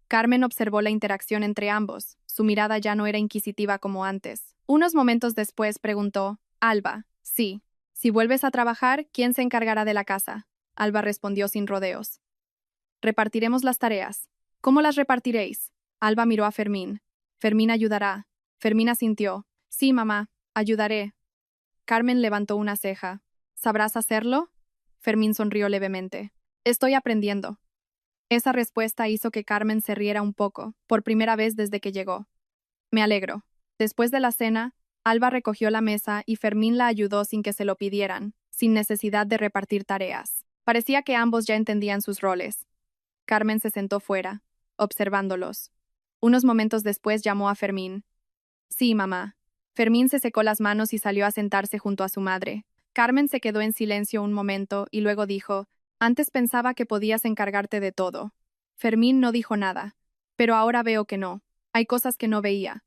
Carmen observó la interacción entre ambos, su mirada ya no era inquisitiva como antes. Unos momentos después preguntó, Alba, sí, si vuelves a trabajar, ¿quién se encargará de la casa? Alba respondió sin rodeos. Repartiremos las tareas. ¿Cómo las repartiréis? Alba miró a Fermín. Fermín ayudará. Fermín asintió. Sí, mamá, ayudaré. Carmen levantó una ceja. ¿Sabrás hacerlo? Fermín sonrió levemente. Estoy aprendiendo. Esa respuesta hizo que Carmen se riera un poco, por primera vez desde que llegó. Me alegro. Después de la cena, Alba recogió la mesa y Fermín la ayudó sin que se lo pidieran, sin necesidad de repartir tareas. Parecía que ambos ya entendían sus roles. Carmen se sentó fuera, observándolos. Unos momentos después llamó a Fermín. Sí, mamá. Fermín se secó las manos y salió a sentarse junto a su madre. Carmen se quedó en silencio un momento y luego dijo, antes pensaba que podías encargarte de todo. Fermín no dijo nada. Pero ahora veo que no. Hay cosas que no veía.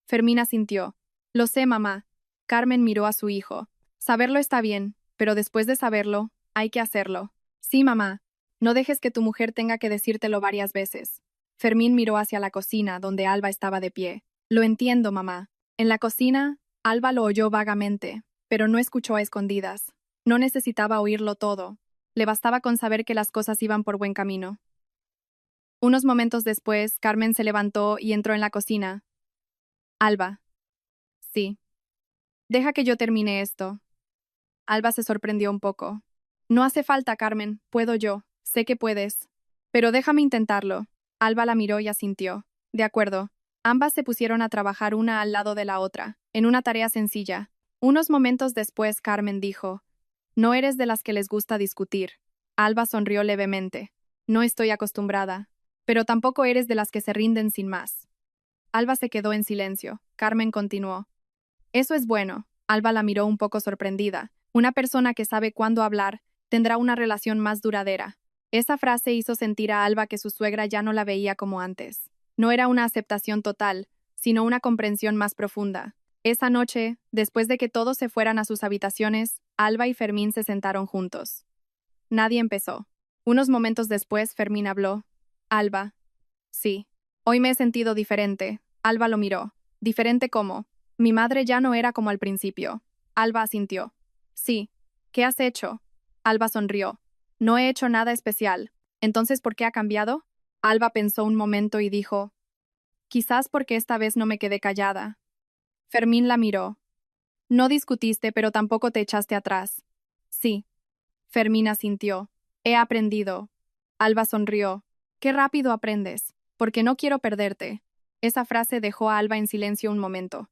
Fermín asintió. Lo sé, mamá. Carmen miró a su hijo. Saberlo está bien, pero después de saberlo, hay que hacerlo. Sí, mamá. No dejes que tu mujer tenga que decírtelo varias veces. Fermín miró hacia la cocina, donde Alba estaba de pie. Lo entiendo, mamá. En la cocina, Alba lo oyó vagamente, pero no escuchó a escondidas. No necesitaba oírlo todo. Le bastaba con saber que las cosas iban por buen camino. Unos momentos después, Carmen se levantó y entró en la cocina. Alba. Sí. Deja que yo termine esto. Alba se sorprendió un poco. No hace falta, Carmen, puedo yo. Sé que puedes. Pero déjame intentarlo. Alba la miró y asintió. De acuerdo. Ambas se pusieron a trabajar una al lado de la otra, en una tarea sencilla. Unos momentos después, Carmen dijo, no eres de las que les gusta discutir. Alba sonrió levemente. No estoy acostumbrada. Pero tampoco eres de las que se rinden sin más. Alba se quedó en silencio. Carmen continuó. Eso es bueno. Alba la miró un poco sorprendida. Una persona que sabe cuándo hablar tendrá una relación más duradera. Esa frase hizo sentir a Alba que su suegra ya no la veía como antes. No era una aceptación total, sino una comprensión más profunda. Esa noche, después de que todos se fueran a sus habitaciones, Alba y Fermín se sentaron juntos. Nadie empezó. Unos momentos después, Fermín habló. Alba. Sí. Hoy me he sentido diferente. Alba lo miró. ¿Diferente cómo? Mi madre ya no era como al principio. Alba asintió. Sí. ¿Qué has hecho? Alba sonrió. No he hecho nada especial. ¿Entonces por qué ha cambiado? Alba pensó un momento y dijo, quizás porque esta vez no me quedé callada. Fermín la miró. No discutiste, pero tampoco te echaste atrás. Sí. Fermín asintió. He aprendido. Alba sonrió. Qué rápido aprendes. Porque no quiero perderte. Esa frase dejó a Alba en silencio un momento.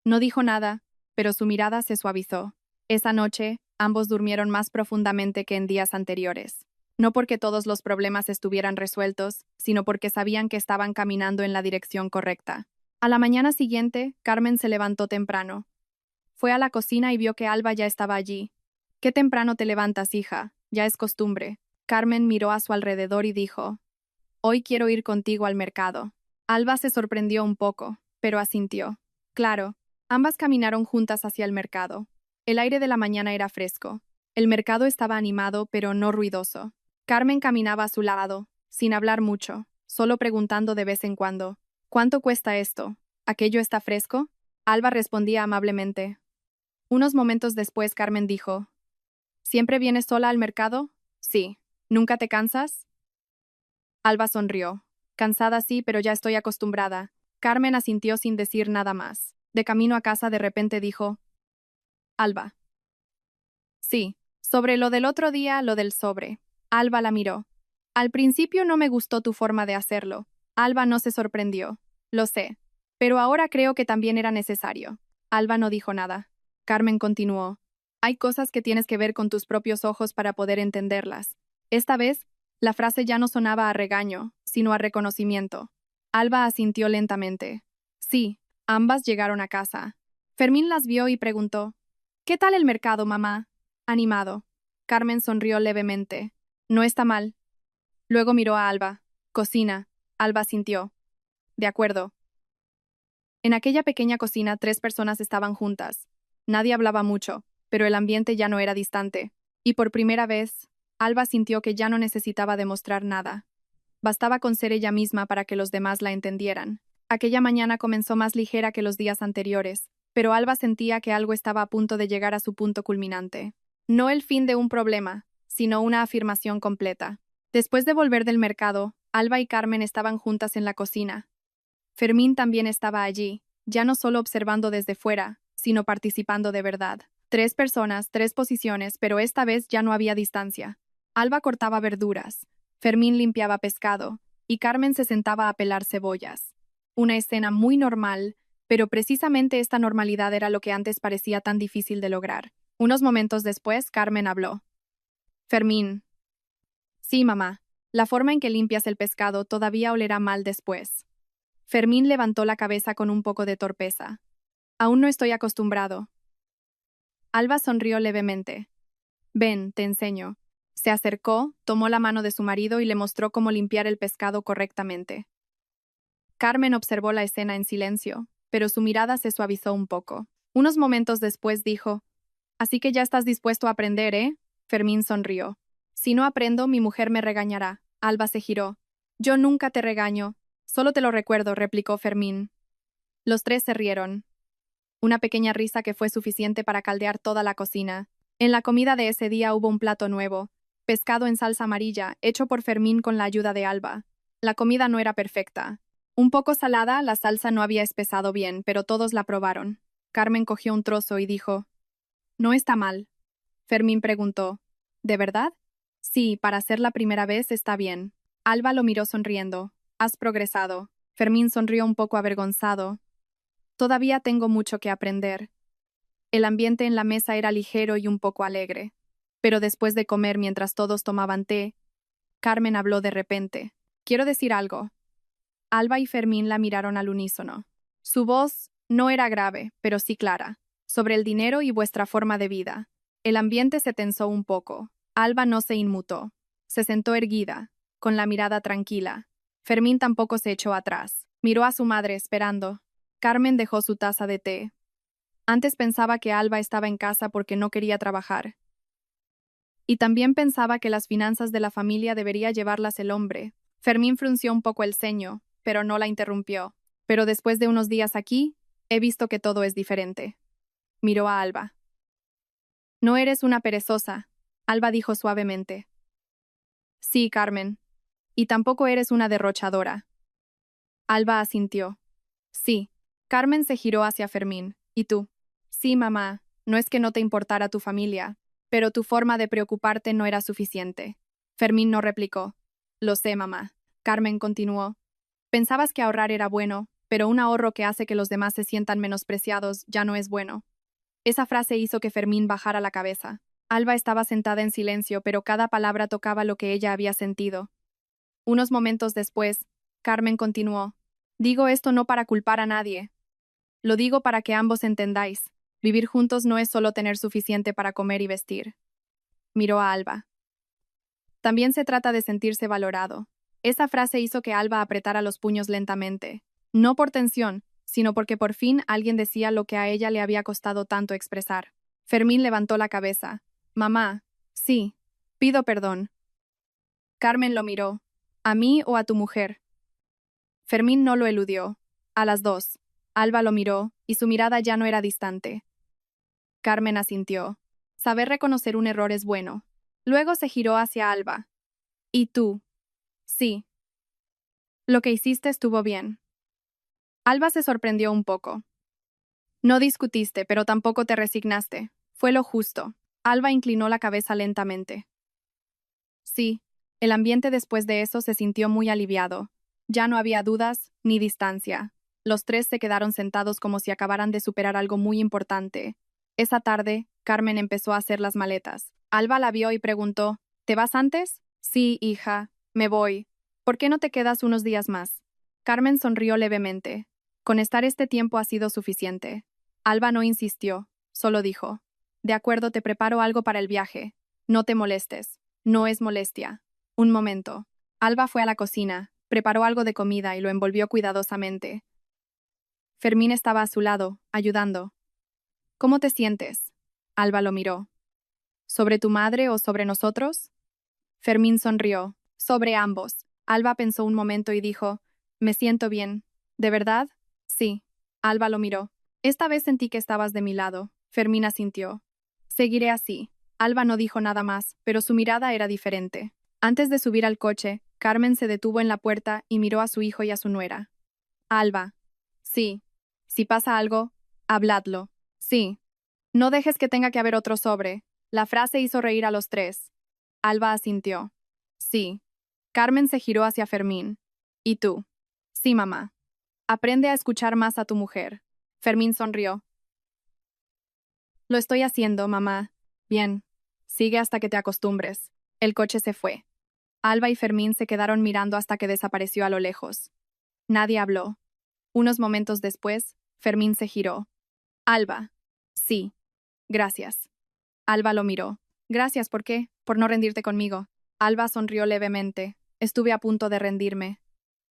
No dijo nada, pero su mirada se suavizó. Esa noche, ambos durmieron más profundamente que en días anteriores. No porque todos los problemas estuvieran resueltos, sino porque sabían que estaban caminando en la dirección correcta. A la mañana siguiente, Carmen se levantó temprano. Fue a la cocina y vio que Alba ya estaba allí. «Qué temprano te levantas, hija, ya es costumbre». Carmen miró a su alrededor y dijo, «Hoy quiero ir contigo al mercado». Alba se sorprendió un poco, pero asintió. Claro, ambas caminaron juntas hacia el mercado. El aire de la mañana era fresco. El mercado estaba animado, pero no ruidoso. Carmen caminaba a su lado, sin hablar mucho, solo preguntando de vez en cuando, «¿Cuánto cuesta esto? ¿Aquello está fresco?» Alba respondía amablemente. Unos momentos después Carmen dijo, «¿Siempre vienes sola al mercado?» «Sí». «¿Nunca te cansas?» Alba sonrió. «Cansada sí, pero ya estoy acostumbrada. Carmen asintió sin decir nada más. De camino a casa de repente dijo, Alba. Sí, sobre lo del otro día, lo del sobre. Alba la miró. Al principio no me gustó tu forma de hacerlo. Alba no se sorprendió. Lo sé. Pero ahora creo que también era necesario. Alba no dijo nada. Carmen continuó. Hay cosas que tienes que ver con tus propios ojos para poder entenderlas. Esta vez, la frase ya no sonaba a regaño, sino a reconocimiento. Alba asintió lentamente. Sí, ambas llegaron a casa. Fermín las vio y preguntó, ¿Qué tal el mercado, mamá? Animado. Carmen sonrió levemente. No está mal. Luego miró a Alba. Cocina. Alba sintió. De acuerdo. En aquella pequeña cocina 3 personas estaban juntas. Nadie hablaba mucho, pero el ambiente ya no era distante. Y por primera vez, Alba sintió que ya no necesitaba demostrar nada. Bastaba con ser ella misma para que los demás la entendieran. Aquella mañana comenzó más ligera que los días anteriores, pero Alba sentía que algo estaba a punto de llegar a su punto culminante. No el fin de un problema, sino una afirmación completa. Después de volver del mercado, Alba y Carmen estaban juntas en la cocina. Fermín también estaba allí, ya no solo observando desde fuera, sino participando de verdad. 3 personas, 3 posiciones, pero esta vez ya no había distancia. Alba cortaba verduras, Fermín limpiaba pescado, y Carmen se sentaba a pelar cebollas. Una escena muy normal, pero precisamente esta normalidad era lo que antes parecía tan difícil de lograr. Unos momentos después, Carmen habló. Fermín. Sí, mamá. La forma en que limpias el pescado todavía olerá mal después. Fermín levantó la cabeza con un poco de torpeza. Aún no estoy acostumbrado. Alba sonrió levemente. Ven, te enseño. Se acercó, tomó la mano de su marido y le mostró cómo limpiar el pescado correctamente. Carmen observó la escena en silencio, pero su mirada se suavizó un poco. Unos momentos después dijo, Así que ya estás dispuesto a aprender, ¿eh? Fermín sonrió. Si no aprendo, mi mujer me regañará. Alba se giró. Yo nunca te regaño. Solo te lo recuerdo, replicó Fermín. Los 3 se rieron. Una pequeña risa que fue suficiente para caldear toda la cocina. En la comida de ese día hubo un plato nuevo, pescado en salsa amarilla, hecho por Fermín con la ayuda de Alba. La comida no era perfecta. Un poco salada, la salsa no había espesado bien, pero todos la probaron. Carmen cogió un trozo y dijo, No está mal. Fermín preguntó, ¿De verdad? Sí, para ser la primera vez está bien. Alba lo miró sonriendo. Has progresado. Fermín sonrió un poco avergonzado. Todavía tengo mucho que aprender. El ambiente en la mesa era ligero y un poco alegre. Pero después de comer mientras todos tomaban té, Carmen habló de repente. Quiero decir algo. Alba y Fermín la miraron al unísono. Su voz no era grave, pero sí clara, sobre el dinero y vuestra forma de vida. El ambiente se tensó un poco. Alba no se inmutó. Se sentó erguida, con la mirada tranquila. Fermín tampoco se echó atrás. Miró a su madre esperando. Carmen dejó su taza de té. Antes pensaba que Alba estaba en casa porque no quería trabajar. Y también pensaba que las finanzas de la familia debería llevarlas el hombre. Fermín frunció un poco el ceño, pero no la interrumpió. Pero después de unos días aquí, he visto que todo es diferente. Miró a Alba. No eres una perezosa, Alba dijo suavemente. Sí, Carmen. Y tampoco eres una derrochadora. Alba asintió. Sí. Carmen se giró hacia Fermín. ¿Y tú? Sí, mamá. No es que no te importara tu familia, pero tu forma de preocuparte no era suficiente. Fermín no replicó. Lo sé, mamá. Carmen continuó. Pensabas que ahorrar era bueno, pero un ahorro que hace que los demás se sientan menospreciados ya no es bueno. Esa frase hizo que Fermín bajara la cabeza. Alba estaba sentada en silencio, pero cada palabra tocaba lo que ella había sentido. Unos momentos después, Carmen continuó. Digo esto no para culpar a nadie. Lo digo para que ambos entendáis. Vivir juntos no es solo tener suficiente para comer y vestir. Miró a Alba. También se trata de sentirse valorado. Esa frase hizo que Alba apretara los puños lentamente. No por tensión, sino porque por fin alguien decía lo que a ella le había costado tanto expresar. Fermín levantó la cabeza. Mamá, sí, pido perdón. Carmen lo miró. ¿A mí o a tu mujer? Fermín no lo eludió. A las 2. Alba lo miró, y su mirada ya no era distante. Carmen asintió. Saber reconocer un error es bueno. Luego se giró hacia Alba. ¿Y tú? Sí. Lo que hiciste estuvo bien. Alba se sorprendió un poco. No discutiste, pero tampoco te resignaste. Fue lo justo. Alba inclinó la cabeza lentamente. Sí, el ambiente después de eso se sintió muy aliviado. Ya no había dudas ni distancia. Los tres se quedaron sentados como si acabaran de superar algo muy importante. Esa tarde, Carmen empezó a hacer las maletas. Alba la vio y preguntó, ¿te vas antes? Sí, hija, me voy. ¿Por qué no te quedas unos días más? Carmen sonrió levemente. Con estar este tiempo ha sido suficiente. Alba no insistió, solo dijo, de acuerdo, te preparo algo para el viaje. No te molestes. No es molestia. Un momento. Alba fue a la cocina, preparó algo de comida y lo envolvió cuidadosamente. Fermín estaba a su lado, ayudando. ¿Cómo te sientes? Alba lo miró. ¿Sobre tu madre o sobre nosotros? Fermín sonrió. Sobre ambos. Alba pensó un momento y dijo, me siento bien. ¿De verdad? Sí. Alba lo miró. Esta vez sentí que estabas de mi lado. Fermín asintió. Seguiré así. Alba no dijo nada más, pero su mirada era diferente. Antes de subir al coche, Carmen se detuvo en la puerta y miró a su hijo y a su nuera. Alba. Sí. Si pasa algo, habladlo. Sí. No dejes que tenga que haber otro sobre. La frase hizo reír a los tres. Alba asintió. Sí. Carmen se giró hacia Fermín. ¿Y tú? Sí, mamá. Aprende a escuchar más a tu mujer. Fermín sonrió. Lo estoy haciendo, mamá. Bien. Sigue hasta que te acostumbres. El coche se fue. Alba y Fermín se quedaron mirando hasta que desapareció a lo lejos. Nadie habló. Unos momentos después, Fermín se giró. Alba. Sí. Gracias. Alba lo miró. Gracias, ¿por qué? Por no rendirte conmigo. Alba sonrió levemente. Estuve a punto de rendirme.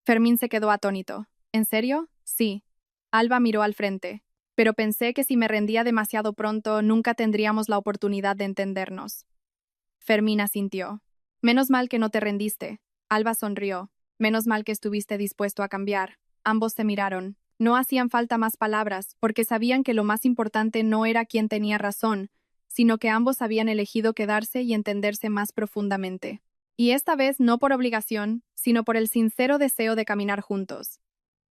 Fermín se quedó atónito. ¿En serio? Sí. Alba miró al frente. Pero pensé que si me rendía demasiado pronto, nunca tendríamos la oportunidad de entendernos. Fermín asintió. Menos mal que no te rendiste. Alba sonrió. Menos mal que estuviste dispuesto a cambiar. Ambos se miraron. No hacían falta más palabras, porque sabían que lo más importante no era quién tenía razón, sino que ambos habían elegido quedarse y entenderse más profundamente. Y esta vez no por obligación, sino por el sincero deseo de caminar juntos.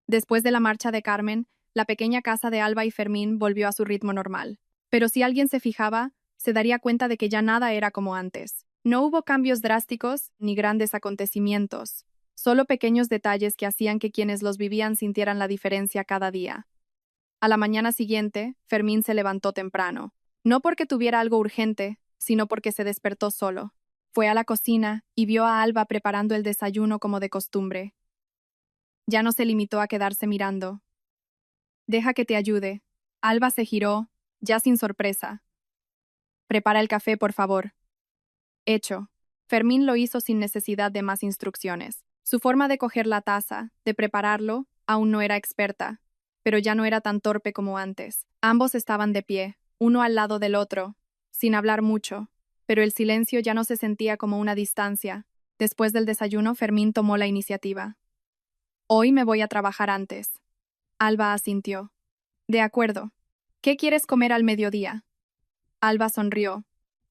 Después de la marcha de Carmen, la pequeña casa de Alba y Fermín volvió a su ritmo normal. Pero si alguien se fijaba, se daría cuenta de que ya nada era como antes. No hubo cambios drásticos ni grandes acontecimientos, solo pequeños detalles que hacían que quienes los vivían sintieran la diferencia cada día. A la mañana siguiente, Fermín se levantó temprano. No porque tuviera algo urgente, sino porque se despertó solo. Fue a la cocina y vio a Alba preparando el desayuno como de costumbre. Ya no se limitó a quedarse mirando. Deja que te ayude. Alba se giró, ya sin sorpresa. Prepara el café, por favor. Hecho. Fermín lo hizo sin necesidad de más instrucciones. Su forma de coger la taza, de prepararlo, aún no era experta, pero ya no era tan torpe como antes. Ambos estaban de pie, uno al lado del otro, sin hablar mucho, pero el silencio ya no se sentía como una distancia. Después del desayuno, Fermín tomó la iniciativa. Hoy me voy a trabajar antes. Alba asintió. De acuerdo. ¿Qué quieres comer al mediodía? Alba sonrió.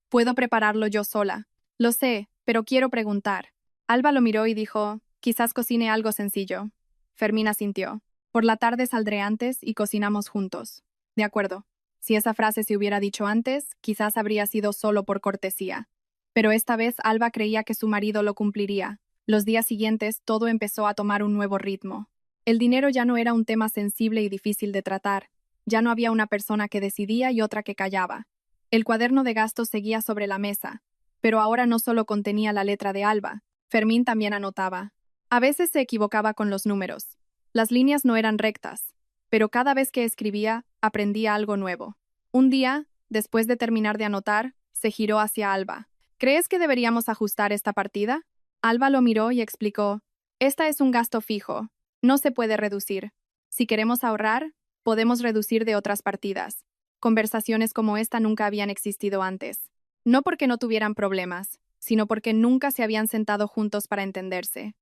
Puedo prepararlo yo sola. Lo sé, pero quiero preguntar. Alba lo miró y dijo, quizás cocine algo sencillo. Fermín asintió. Por la tarde saldré antes y cocinamos juntos. De acuerdo. Si esa frase se hubiera dicho antes, quizás habría sido solo por cortesía. Pero esta vez Alba creía que su marido lo cumpliría. Los días siguientes todo empezó a tomar un nuevo ritmo. El dinero ya no era un tema sensible y difícil de tratar. Ya no había una persona que decidía y otra que callaba. El cuaderno de gastos seguía sobre la mesa, pero ahora no solo contenía la letra de Alba, Fermín también anotaba. A veces se equivocaba con los números. Las líneas no eran rectas, pero cada vez que escribía, aprendía algo nuevo. Un día, después de terminar de anotar, se giró hacia Alba. ¿Crees que deberíamos ajustar esta partida? Alba lo miró y explicó. Esta es un gasto fijo. No se puede reducir. Si queremos ahorrar, podemos reducir de otras partidas. Conversaciones como esta nunca habían existido antes. No porque no tuvieran problemas, sino porque nunca se habían sentado juntos para entenderse.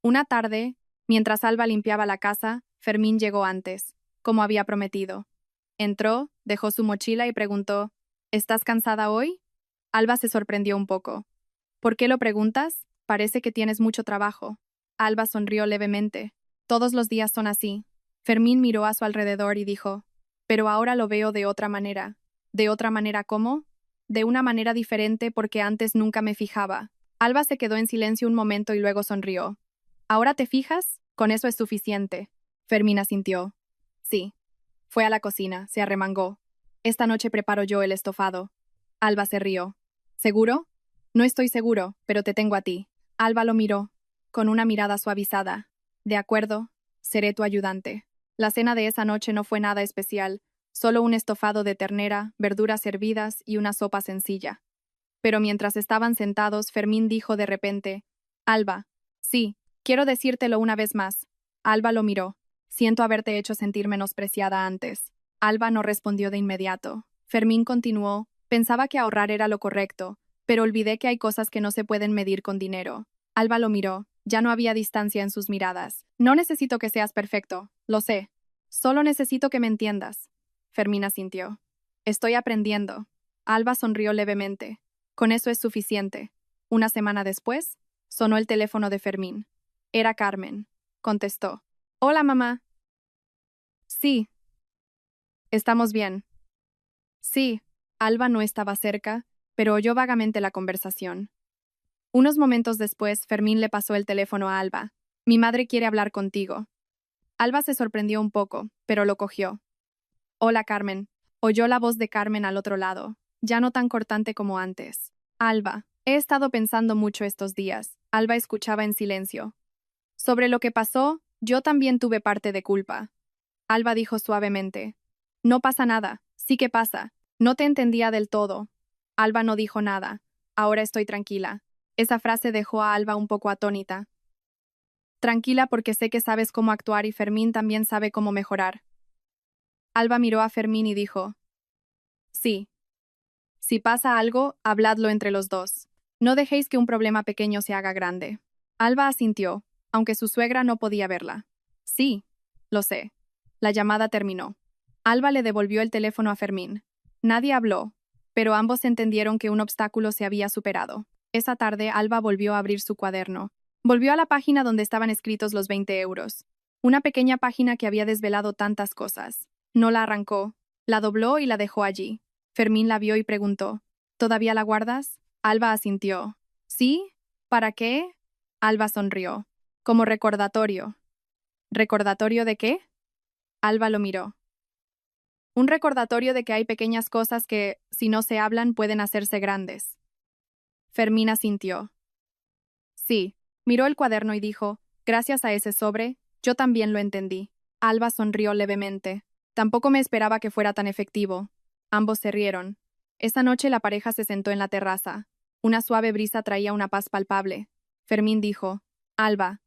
Una tarde, mientras Alba limpiaba la casa, Fermín llegó antes, como había prometido. Entró, dejó su mochila y preguntó, ¿estás cansada hoy? Alba se sorprendió un poco. ¿Por qué lo preguntas? Parece que tienes mucho trabajo. Alba sonrió levemente. Todos los días son así. Fermín miró a su alrededor y dijo, pero ahora lo veo de otra manera. ¿De otra manera cómo? De una manera diferente porque antes nunca me fijaba. Alba se quedó en silencio un momento y luego sonrió. ¿Ahora te fijas? Con eso es suficiente. Fermín asintió. Sí. Fue a la cocina, se arremangó. Esta noche preparo yo el estofado. Alba se rió. ¿Seguro? No estoy seguro, pero te tengo a ti. Alba lo miró, con una mirada suavizada. De acuerdo, seré tu ayudante. La cena de esa noche no fue nada especial, solo un estofado de ternera, verduras hervidas y una sopa sencilla. Pero mientras estaban sentados, Fermín dijo de repente, Alba, sí, quiero decírtelo una vez más. Alba lo miró. Siento haberte hecho sentir menospreciada antes. Alba no respondió de inmediato. Fermín continuó, pensaba que ahorrar era lo correcto, pero olvidé que hay cosas que no se pueden medir con dinero. Alba lo miró. Ya no había distancia en sus miradas. No necesito que seas perfecto, lo sé. Solo necesito que me entiendas. Fermín asintió. Estoy aprendiendo. Alba sonrió levemente. Con eso es suficiente. Una semana después, sonó el teléfono de Fermín. Era Carmen. Contestó. Hola, mamá. Sí. Estamos bien. Sí. Alba no estaba cerca, pero oyó vagamente la conversación. Unos momentos después, Fermín le pasó el teléfono a Alba. Mi madre quiere hablar contigo. Alba se sorprendió un poco, pero lo cogió. Hola, Carmen. Oyó la voz de Carmen al otro lado, ya no tan cortante como antes. Alba, he estado pensando mucho estos días. Alba escuchaba en silencio. Sobre lo que pasó, yo también tuve parte de culpa. Alba dijo suavemente. No pasa nada, sí que pasa. No te entendía del todo. Alba no dijo nada. Ahora estoy tranquila. Esa frase dejó a Alba un poco atónita. Tranquila porque sé que sabes cómo actuar y Fermín también sabe cómo mejorar. Alba miró a Fermín y dijo, sí. Si pasa algo, habladlo entre los dos. No dejéis que un problema pequeño se haga grande. Alba asintió, aunque su suegra no podía verla. Sí, lo sé. La llamada terminó. Alba le devolvió el teléfono a Fermín. Nadie habló, pero ambos entendieron que un obstáculo se había superado. Esa tarde, Alba volvió a abrir su cuaderno. Volvió a la página donde estaban escritos los 20 euros. Una pequeña página que había desvelado tantas cosas. No la arrancó, la dobló y la dejó allí. Fermín la vio y preguntó, ¿todavía la guardas? Alba asintió. ¿Sí? ¿Para qué? Alba sonrió. Como recordatorio. ¿Recordatorio de qué? Alba lo miró. Un recordatorio de que hay pequeñas cosas que, si no se hablan, pueden hacerse grandes. Fermín asintió. Sí. Miró el cuaderno y dijo, gracias a ese sobre, yo también lo entendí. Alba sonrió levemente. Tampoco me esperaba que fuera tan efectivo. Ambos se rieron. Esa noche la pareja se sentó en la terraza. Una suave brisa traía una paz palpable. Fermín dijo, Alba.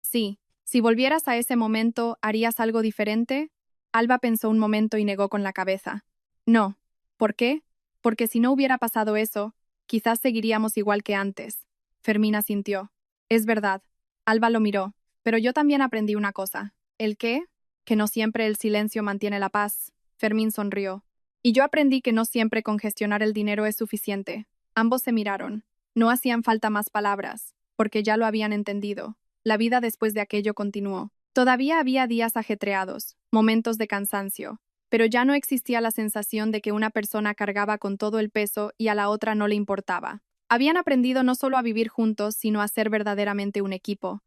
Sí, si volvieras a ese momento, ¿harías algo diferente? Alba pensó un momento y negó con la cabeza. No. ¿Por qué? Porque si no hubiera pasado eso, quizás seguiríamos igual que antes. Fermín asintió. Es verdad. Alba lo miró. Pero yo también aprendí una cosa. ¿El qué? Que no siempre el silencio mantiene la paz. Fermín sonrió. Y yo aprendí que no siempre congestionar el dinero es suficiente. Ambos se miraron. No hacían falta más palabras, porque ya lo habían entendido. La vida después de aquello continuó. Todavía había días ajetreados, momentos de cansancio, pero ya no existía la sensación de que una persona cargaba con todo el peso y a la otra no le importaba. Habían aprendido no solo a vivir juntos, sino a ser verdaderamente un equipo,